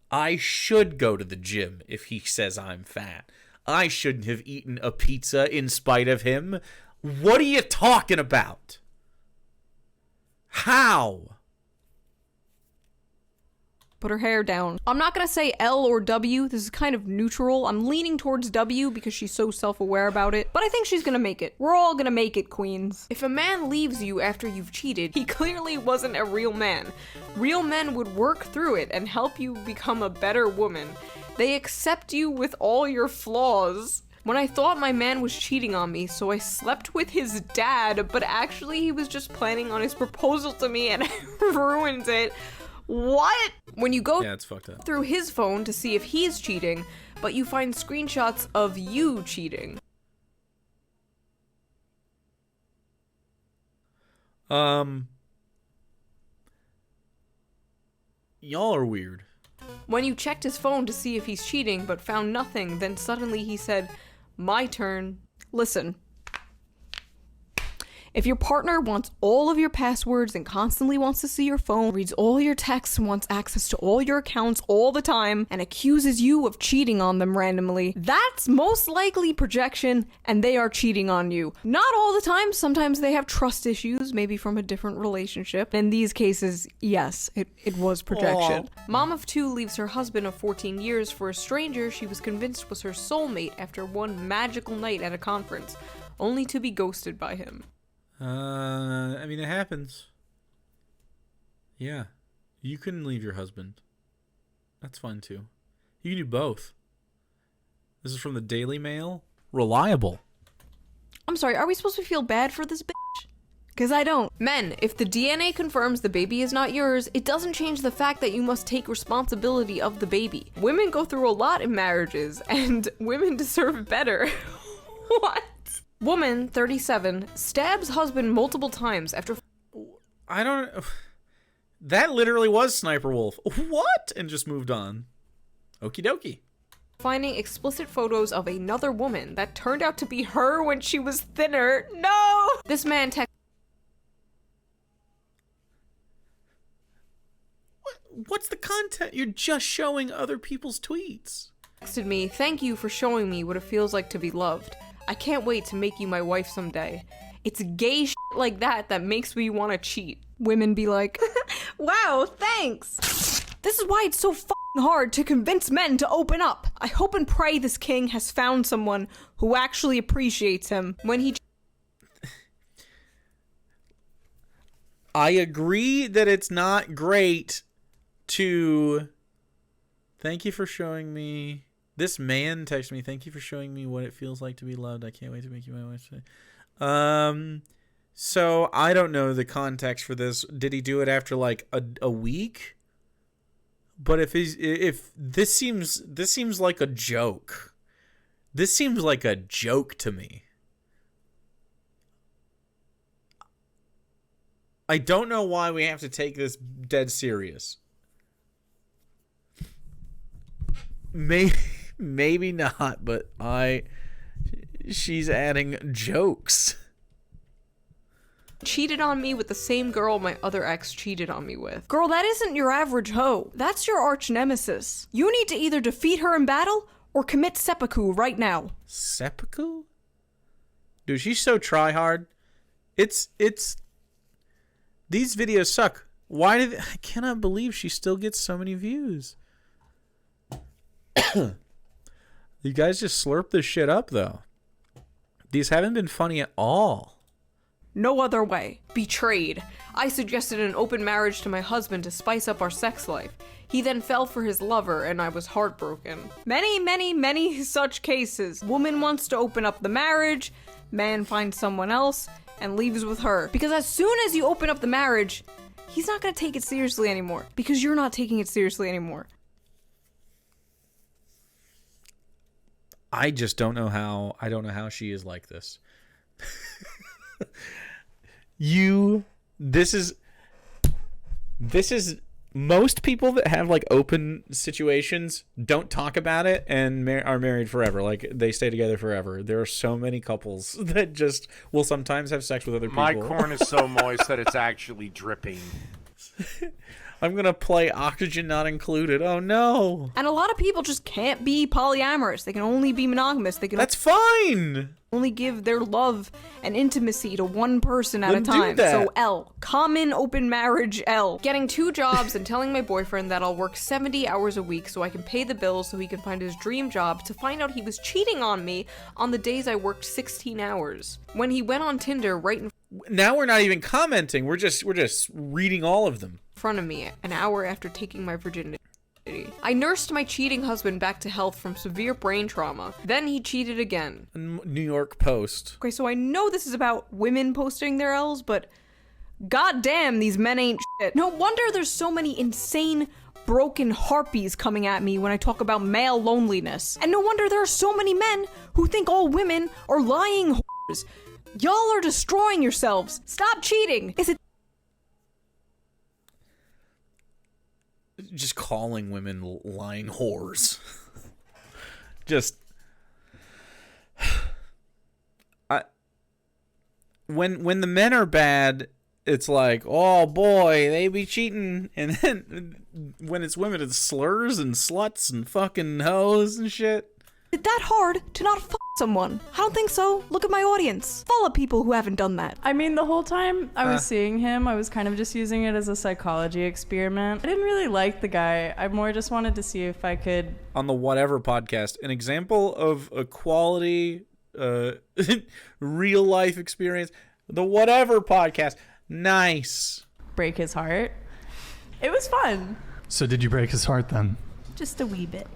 I should go to the gym if he says I'm fat. I shouldn't have eaten a pizza in spite of him. What are you talking about? How? Put her hair down. I'm not gonna say L or W. This is kind of neutral. I'm leaning towards W because she's so self-aware about it. But I think she's gonna make it. We're all gonna make it, queens. If a man leaves you after you've cheated, he clearly wasn't a real man. Real men would work through it and help you become a better woman. They accept you with all your flaws. When I thought my man was cheating on me, so I slept with his dad, but actually he was just planning on his proposal to me and I ruined it. What? When you go it's fucked up. through his phone to see if he's cheating, but you find screenshots of you cheating. Y'all are weird. When you checked his phone to see if he's cheating, but found nothing, then suddenly he said, "My turn." Listen. If your partner wants all of your passwords and constantly wants to see your phone, reads all your texts and wants access to all your accounts all the time, and accuses you of cheating on them randomly, that's most likely projection, and they are cheating on you. Not all the time. Sometimes they have trust issues, maybe from a different relationship. In these cases, yes, it was projection. Mom of two leaves her husband of 14 years for a stranger she was convinced was her soulmate after one magical night at a conference, only to be ghosted by him. I mean, it happens. Yeah. You couldn't leave your husband. That's fine, too. You can do both. This is from the Daily Mail. Reliable. I'm sorry, are we supposed to feel bad for this bitch? Because I don't. Men, if the DNA confirms the baby is not yours, it doesn't change the fact that you must take responsibility of the baby. Women go through a lot in marriages, and women deserve better. What? Woman, 37, stabs husband multiple times after... I don't... That literally was Sniper Wolf. What? And just moved on. Okie dokie. Finding explicit photos of another woman that turned out to be her when she was thinner. No! This man What's the content? You're just showing other people's tweets. texted me, "Thank you for showing me what it feels like to be loved. I can't wait to make you my wife someday." It's gay shit like that that makes me want to cheat. Women be like, "Wow, thanks." This is why it's so f***ing hard to convince men to open up. I hope and pray this king has found someone who actually appreciates him when he... I agree that it's not great to... Thank you for showing me... This man texted me, "Thank you for showing me what it feels like to be loved. I can't wait to make you my wife." So I don't know the context for this. Did he do it after like a week? But if this seems like a joke. This seems like a joke to me. I don't know why we have to take this dead serious. Maybe not, but she's adding jokes. cheated on me with the same girl my other ex cheated on me with. Girl, that isn't your average hoe. That's your arch nemesis. You need to either defeat her in battle or commit seppuku right now. Seppuku? Dude, she's so try-hard. It's... These videos suck. Why did... I cannot believe she still gets so many views. You guys just slurp this shit up, though. These haven't been funny at all. No other way. Betrayed. I suggested an open marriage to my husband to spice up our sex life. He then fell for his lover and I was heartbroken. Many such cases. Woman wants to open up the marriage. man finds someone else and leaves with her. Because as soon as you open up the marriage, he's not gonna take it seriously anymore. Because you're not taking it seriously anymore. I just don't know how. I don't know how she is like this. This is most people that have like open situations don't talk about it and are married forever. Like they stay together forever. There are so many couples that just will sometimes have sex with other people. My corn is so moist that it's actually dripping. I'm gonna play Oxygen Not Included. Oh no. And a lot of people just can't be polyamorous. They can only be monogamous. They can That's fine. only give their love and intimacy to one person at Then a do time. that. So L. Common open marriage L. Getting 2 jobs and telling my boyfriend that I'll work 70 hours a week so I can pay the bills so he can find his dream job, to find out he was cheating on me on the days I worked 16 hours. When he went on Tinder right in Now we're not even commenting. We're just reading all of them. front of me an hour after taking my virginity. I nursed my cheating husband back to health from severe brain trauma. Then he cheated again. New York Post. Okay, so I know this is about women posting their L's, but goddamn, these men ain't shit. No wonder there's so many insane, broken harpies coming at me when I talk about male loneliness. And no wonder there are so many men who think all women are lying whores. Y'all are destroying yourselves. Stop cheating. Is it Just calling women lying whores. Just when the men are bad, it's like, oh boy, they be cheating, and then when it's women, it's slurs and sluts and fucking hoes and shit. that hard to not fuck someone? I don't think so. Look at my audience. Full of people who haven't done that. I mean, the whole time I was seeing him, I was kind of just using it as a psychology experiment. I didn't really like the guy. I more just wanted to see if I could... On the Whatever podcast, an example of a quality real life experience. The Whatever podcast. Nice. break his heart. It was fun. So did you break his heart then? Just a wee bit.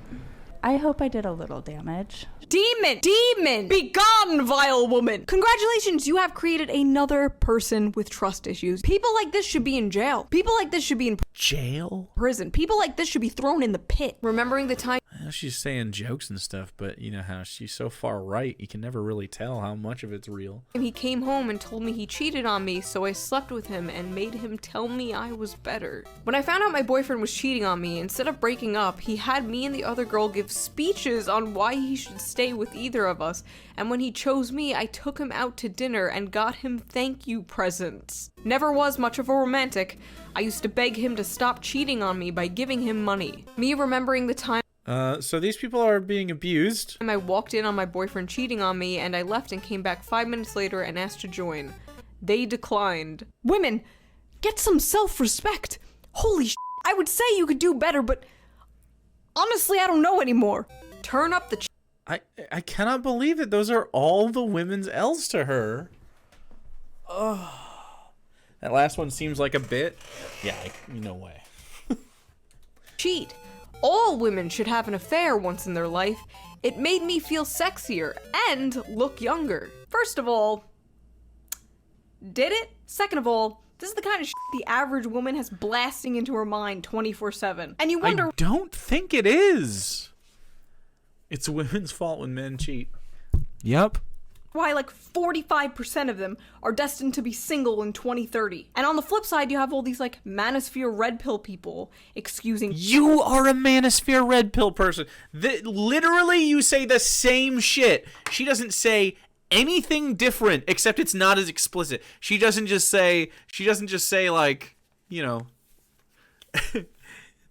I hope I did a little damage. Demon! Be gone, vile woman! Congratulations, you have created another person with trust issues. People like this should be in jail. People like this should be in Jail? prison. People like this should be thrown in the pit. Remembering the time She's saying jokes and stuff, but you know how she's so far right, you can never really tell how much of it's real. he came home and told me he cheated on me, so I slept with him and made him tell me I was better. When I found out my boyfriend was cheating on me, instead of breaking up, he had me and the other girl give speeches on why he should stay with either of us, and when he chose me, I took him out to dinner and got him thank you presents. Never was much of a romantic. I used to beg him to stop cheating on me by giving him money. Me remembering the time So these people are being abused. I walked in on my boyfriend cheating on me, and I left and came back 5 minutes later and asked to join. They declined. Women, get some self-respect. Holy sh**, I would say you could do better, but honestly, I don't know anymore. Turn up the I cannot believe that those are all the women's L's to her. Oh. That last one seems like a bit. Yeah, no way. cheat. All women should have an affair once in their life. It made me feel sexier and look younger. First of all, did it? Second of all, this is the kind of shit the average woman has blasting into her mind 24/7. And you wonder I don't think it is. It's women's fault when men cheat. Yep. why like 45% of them are destined to be single in 2030. And on the flip side, you have all these like manosphere red pill people excusing You are a manosphere red pill person. Literally, you say the same shit. She doesn't say anything different, except it's not as explicit. She doesn't just say like, you know,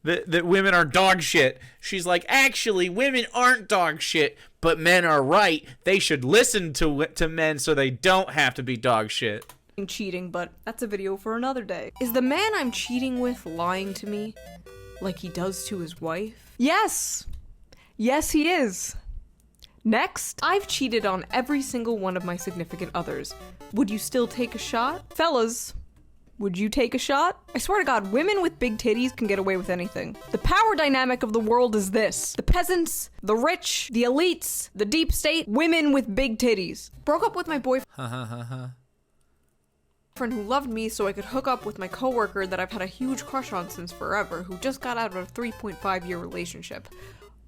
that women are dog shit. She's like, actually, women aren't dog shit, but men are right. They should listen to men so they don't have to be dog shit. cheating, but that's a video for another day. Is the man I'm cheating with lying to me like he does to his wife? Yes! Yes, he is. Next, I've cheated on every single one of my significant others. Would you still take a shot? Fellas, Would you take a shot? I swear to God, women with big titties can get away with anything. The power dynamic of the world is this. The peasants, the rich, the elites, the deep state, women with big titties. Broke up with my boyfriend who loved me so I could hook up with my coworker that I've had a huge crush on since forever, who just got out of a 3.5-year relationship.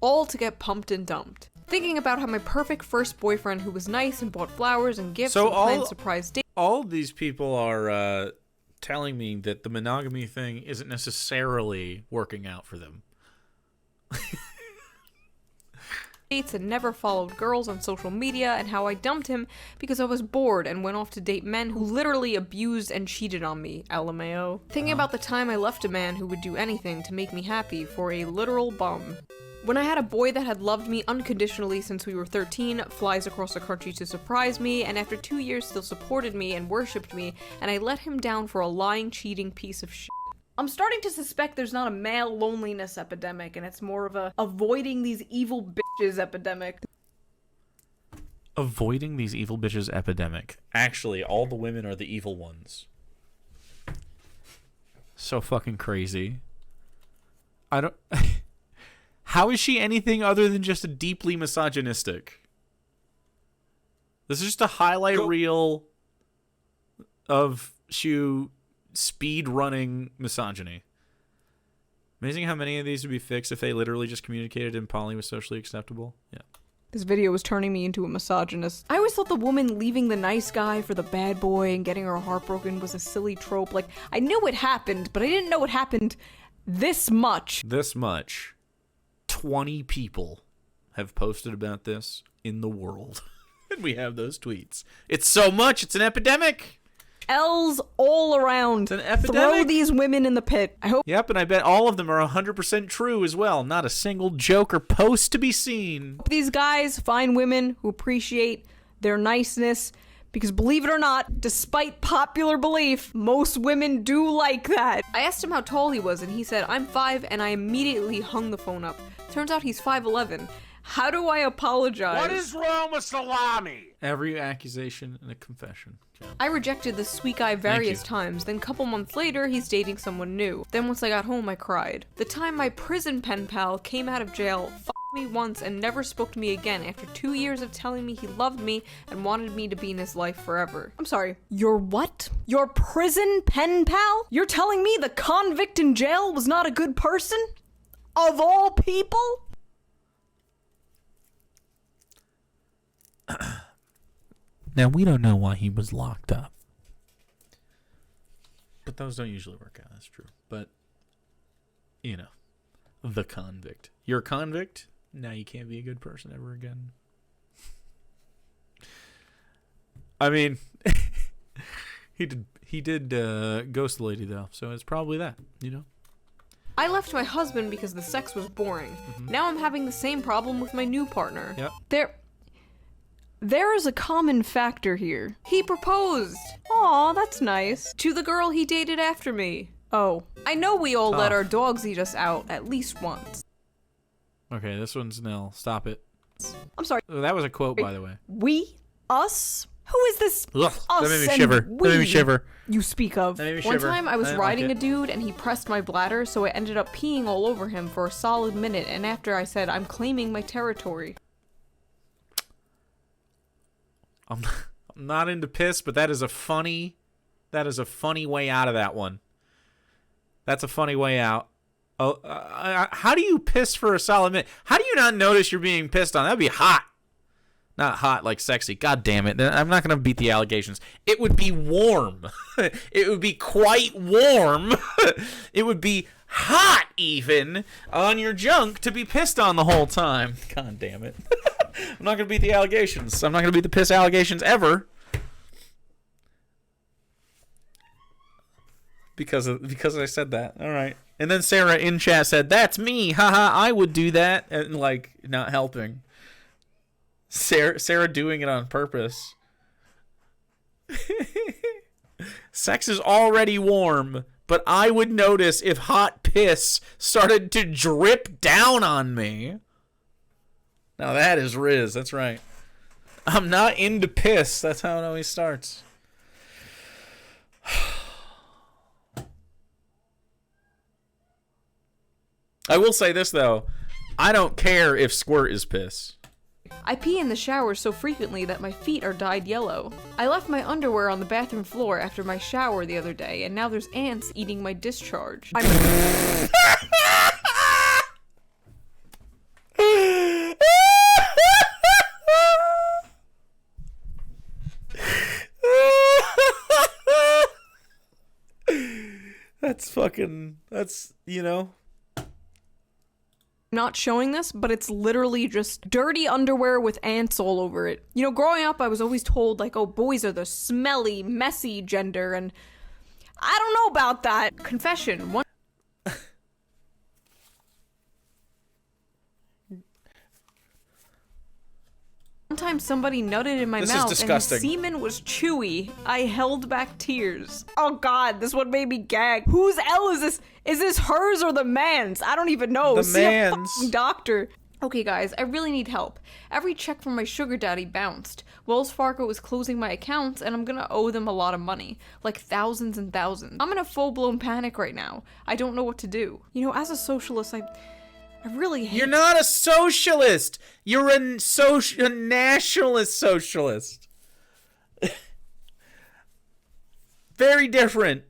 All to get pumped and dumped. Thinking about how my perfect first boyfriend who was nice and bought flowers and gifts and planned surprise dates. All these people are telling me that the monogamy thing isn't necessarily working out for them. And never followed girls on social media, and how I dumped him because I was bored and went off to date men who literally abused and cheated on me, LMAO. Thinking about the time I left a man who would do anything to make me happy for a literal bum. When I had a boy that had loved me unconditionally since we were 13, flies across the country to surprise me, and after 2 years still supported me and worshipped me, and I let him down for a lying, cheating piece of shit. I'm starting to suspect there's not a male loneliness epidemic, and it's more of a avoiding these evil bitches epidemic. Avoiding these evil bitches epidemic. Actually, all the women are the evil ones. So fucking crazy. I don't... How is she anything other than just a deeply misogynistic? This is just a highlight reel of Shoe speed running misogyny. Amazing how many of these would be fixed if they literally just communicated in poly was socially acceptable. Yeah. This video was turning me into a misogynist. I always thought the woman leaving the nice guy for the bad boy and getting her heart broken was a silly trope. Like, I knew it happened, but I didn't know it happened this much. This much. 20 people have posted about this in the world. And we have those tweets. It's so much. It's an epidemic. L's all around. It's an epidemic. Throw these women in the pit. I hope. Yep, and I bet all of them are 100% true as well. Not a single joke or post to be seen. These guys find women who appreciate their niceness, because believe it or not, despite popular belief, most women do like that. I asked him how tall he was, and he said, I'm 5, and I immediately hung the phone up. Turns out he's 5'11". How do I apologize? What is wrong with salami? Every accusation and a confession. Yeah. I rejected the sweet guy various times, then a couple months later, he's dating someone new. Then once I got home, I cried. The time my prison pen pal came out of jail, me once and never spoke to me again after 2 years of telling me he loved me and wanted me to be in his life forever. I'm sorry, your what? Your prison pen pal? You're telling me the convict in jail was not a good person? Of all people? Now, we don't know why he was locked up. But those don't usually work out, that's true. But, you know, the convict. You're a convict? Now you can't be a good person ever again. I mean, he did ghost the lady, though, so it's probably that, you know? I left my husband because the sex was boring. Now I'm having the same problem with my new partner. Yep. There is a common factor here. He proposed. Aw, that's nice. To the girl he dated after me. Oh. I know we all let our dogs eat us out at least once. Okay, this one's nil. Stop it. I'm sorry. Oh, that was a quote, by the way. We? Us? Who is this? Ugh, us that made me and shiver. we That made me shiver. You speak of. That made me One shiver. time I was I didn't riding like a it. dude and he pressed my bladder, so I ended up peeing all over him for a solid minute, and after I said, I'm claiming my territory. I'm not into piss, but that is a funny way out of that one. That's a funny way out. Oh, how do you piss for a solid minute? How do you not notice you're being pissed on? That'd be hot. Not hot like sexy. God damn it. I'm not going to beat the allegations. It would be warm. It would be quite warm. It would be hot even on your junk to be pissed on the whole time. God damn it. I'm not going to beat the allegations. I'm not going to beat the piss allegations ever. Because I said that. All right. And then Sarah in chat said, "That's me. Haha, I would do that." And like not helping. Sarah doing it on purpose. Sex is already warm, but I would notice if hot piss started to drip down on me. Now that is Riz. That's right. I'm not into piss. That's how it always starts. I will say this, though. I don't care if Squirt is piss. I pee in the shower so frequently that my feet are dyed yellow. I left my underwear on the bathroom floor after my shower the other day, and now there's ants eating my discharge. That's, you know. Not showing this, but it's literally just dirty underwear with ants all over it. You know, growing up, I was always told, like, oh, boys are the smelly, messy gender, and I don't know about that. Confession. One time somebody nutted in my mouth and the semen was chewy. I held back tears. Oh god, this one made me gag. Whose L is this? Is this hers or the man's? I don't even know. The See man's. a fucking doctor. Okay guys, I really need help. Every check from my sugar daddy bounced. Wells Fargo is closing my accounts and I'm gonna owe them a lot of money. Like thousands and thousands. I'm in a full-blown panic right now. I don't know what to do. You know, as a socialist, I really hate— You're not a socialist. You're a nationalist socialist. Very different.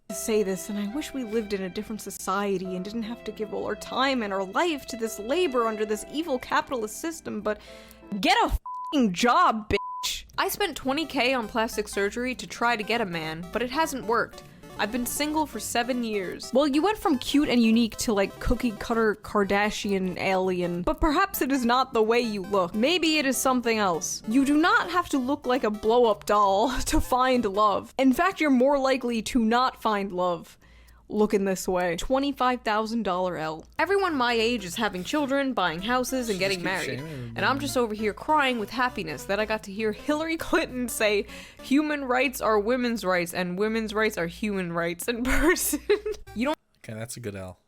To say this, and I wish we lived in a different society and didn't have to give all our time and our life to this labor under this evil capitalist system, but get a f***ing job, bitch. I spent $20K on plastic surgery to try to get a man, but it hasn't worked. I've been single for 7 years. Well, you went from cute and unique to like cookie cutter Kardashian alien, but perhaps it is not the way you look. Maybe it is something else. You do not have to look like a blow-up doll to find love. In fact, you're more likely to not find love looking this way. $25,000 L. Everyone my age is having children, buying houses, and getting married. And I'm just over here crying with happiness that I got to hear Hillary Clinton say human rights are women's rights and women's rights are human rights in person. You Okay, that's a good L.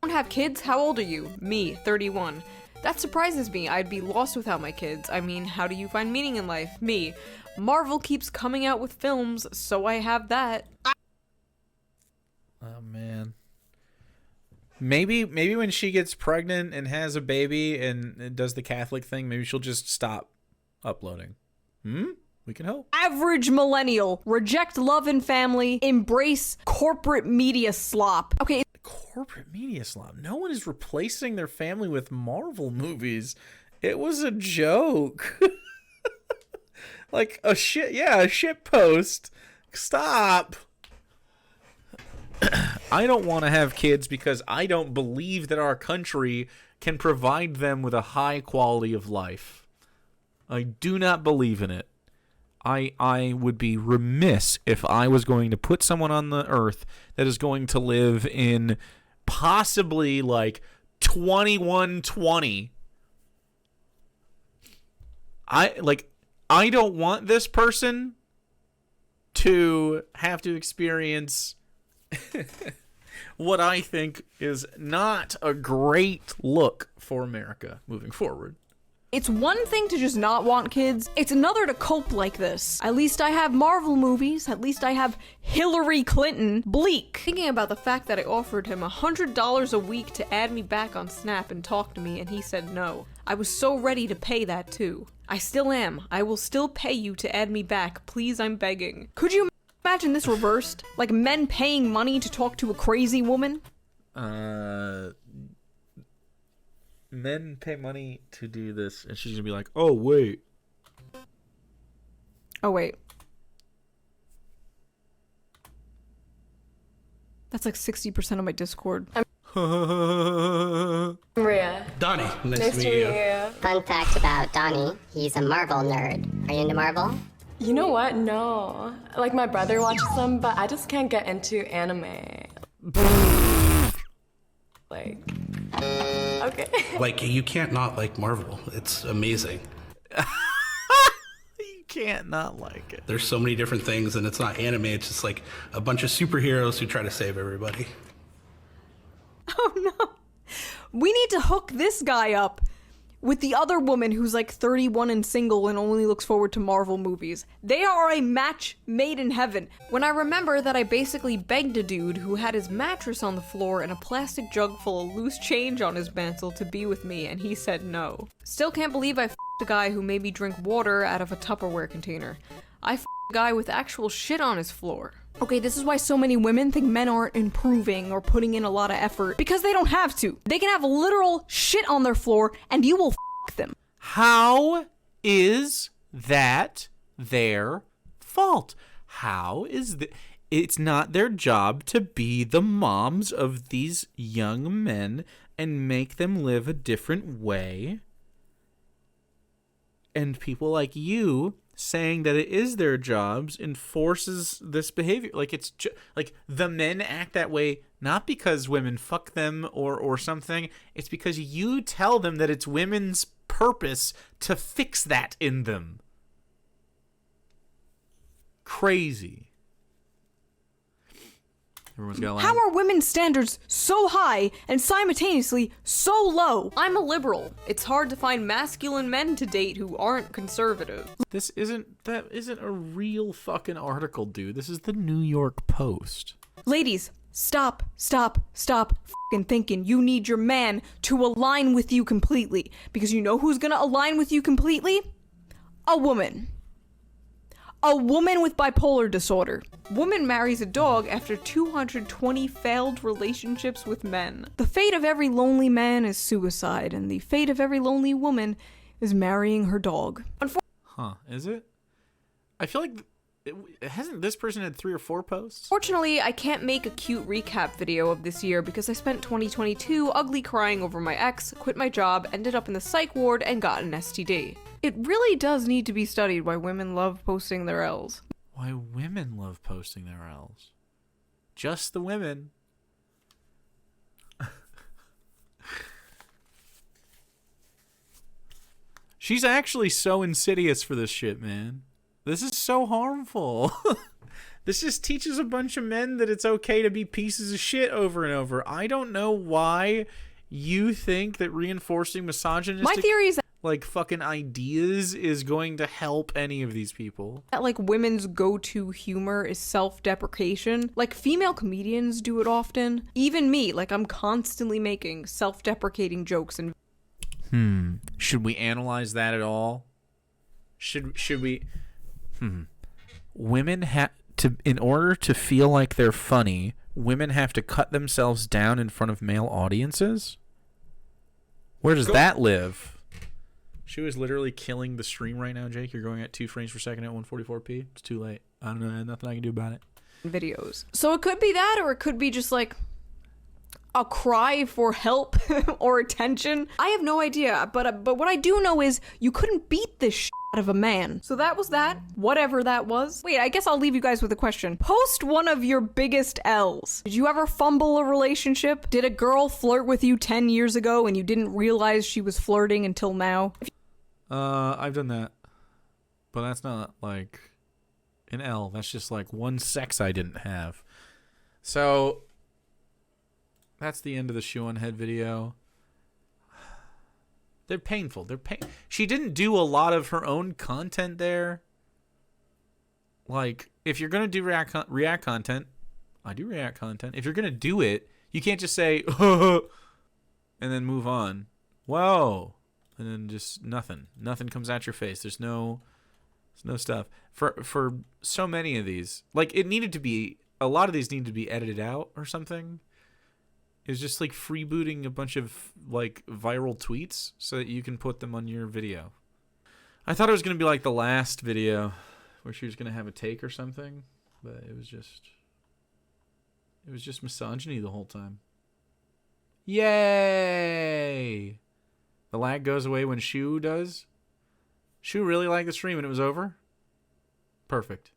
don't have kids? How old are you? Me, 31. That surprises me. I'd be lost without my kids. I mean, how do you find meaning in life? Me. Marvel keeps coming out with films, so I have that. Oh man. Maybe when she gets pregnant and has a baby and does the Catholic thing, maybe she'll just stop uploading. We can hope. Average millennial. Reject love and family. Embrace corporate media slop. Okay. Corporate media slop. No one is replacing their family with Marvel movies. It was a joke. Like a shit post. Stop. I don't want to have kids because I don't believe that our country can provide them with a high quality of life. I do not believe in it. I would be remiss if I was going to put someone on the earth that is going to live in possibly like 2120. I don't want this person to have to experience what I think is not a great look for America moving forward. It's one thing to just not want kids. It's another to cope like this. At least I have Marvel movies. At least I have Hillary Clinton. Bleak. Thinking about the fact that I offered him $100 a week to add me back on Snap and talk to me, and he said no. I was so ready to pay that too. I still am. I will still pay you to add me back. Please, I'm begging. Could you imagine this reversed? Like men paying money to talk to a crazy woman? Men pay money to do this, and she's gonna be like, oh wait. Oh wait. That's like 60% of my Discord. Maria. Donnie, Nice to meet you. Fun fact about Donnie, he's a Marvel nerd. Are you into Marvel? You know what? No. Like, my brother watches them, but I just can't get into anime. Like, okay. Like, you can't not like Marvel. It's amazing. You can't not like it. There's so many different things, and it's not anime. It's just like a bunch of superheroes who try to save everybody. Oh no. We need to hook this guy up. with the other woman who's like 31 and single and only looks forward to Marvel movies. They are a match made in heaven. When I remember that I basically begged a dude who had his mattress on the floor and a plastic jug full of loose change on his mantle to be with me, and he said no. Still can't believe I f***ed a guy who made me drink water out of a Tupperware container. I f***ed a guy with actual shit on his floor. Okay, this is why so many women think men aren't improving or putting in a lot of effort, because they don't have to. They can have literal shit on their floor and you will f*** them. How is that their fault? How is that? It's not their job to be the moms of these young men and make them live a different way. And people like you saying that it is their jobs enforces this behavior. Like it's like the men act that way not because women fuck them or something. It's because you tell them that it's women's purpose to fix that in them. Crazy. Everyone's got a line. How are women's standards so high and simultaneously so low? I'm a liberal. It's hard to find masculine men to date who aren't conservative. That isn't a real fucking article, dude. This is the New York Post. Ladies, stop fucking thinking you need your man to align with you completely. Because you know who's gonna align with you completely? A woman. A woman with bipolar disorder. Woman marries a dog after 220 failed relationships with men. The fate of every lonely man is suicide, and the fate of every lonely woman is marrying her dog. Huh, is it? I feel like hasn't this person had 3 or 4 posts? Fortunately, I can't make a cute recap video of this year because I spent 2022 ugly crying over my ex, quit my job, ended up in the psych ward, and got an STD. It really does need to be studied why women love posting their L's. Why women love posting their L's. Just the women. She's actually so insidious for this shit, man. This is so harmful. This just teaches a bunch of men that it's okay to be pieces of shit over and over. I don't know why you think that reinforcing misogynistic... My theory is like fucking ideas is going to help any of these people. that like women's go-to humor is self-deprecation. Like female comedians do it often. Even me, like I'm constantly making self-deprecating jokes and Should we analyze that at all? Should we Women have to, in order to feel like they're funny, women have to cut themselves down in front of male audiences? Where does that live? She was literally killing the stream right now, Jake. You're going at 2 frames per second at 144p. It's too late. I don't know. Nothing I can do about it. videos. So it could be that, or it could be just like a cry for help or attention. I have no idea, but what I do know is you couldn't beat this shit out of a man. So that was that, whatever that was. Wait, I guess I'll leave you guys with a question. Post one of your biggest L's. Did you ever fumble a relationship? Did a girl flirt with you 10 years ago and you didn't realize she was flirting until now? I've done that, but that's not like an L. That's just like one sex I didn't have. So that's the end of the Shoe0nHead video. They're painful. She didn't do a lot of her own content there. Like, if you're gonna do react content, I do react content. If you're gonna do it, you can't just say and then move on. Whoa, and then just nothing comes out your face. There's no stuff for so many of these. Like, it needed to be, a lot of these need to be edited out or something. It was just like freebooting a bunch of like viral tweets so that you can put them on your video. I thought it was going to be like the last video where she was going to have a take or something, but it was just misogyny the whole time. Yay! The lag goes away when Shoe does. Shoe really liked the stream and it was over? Perfect.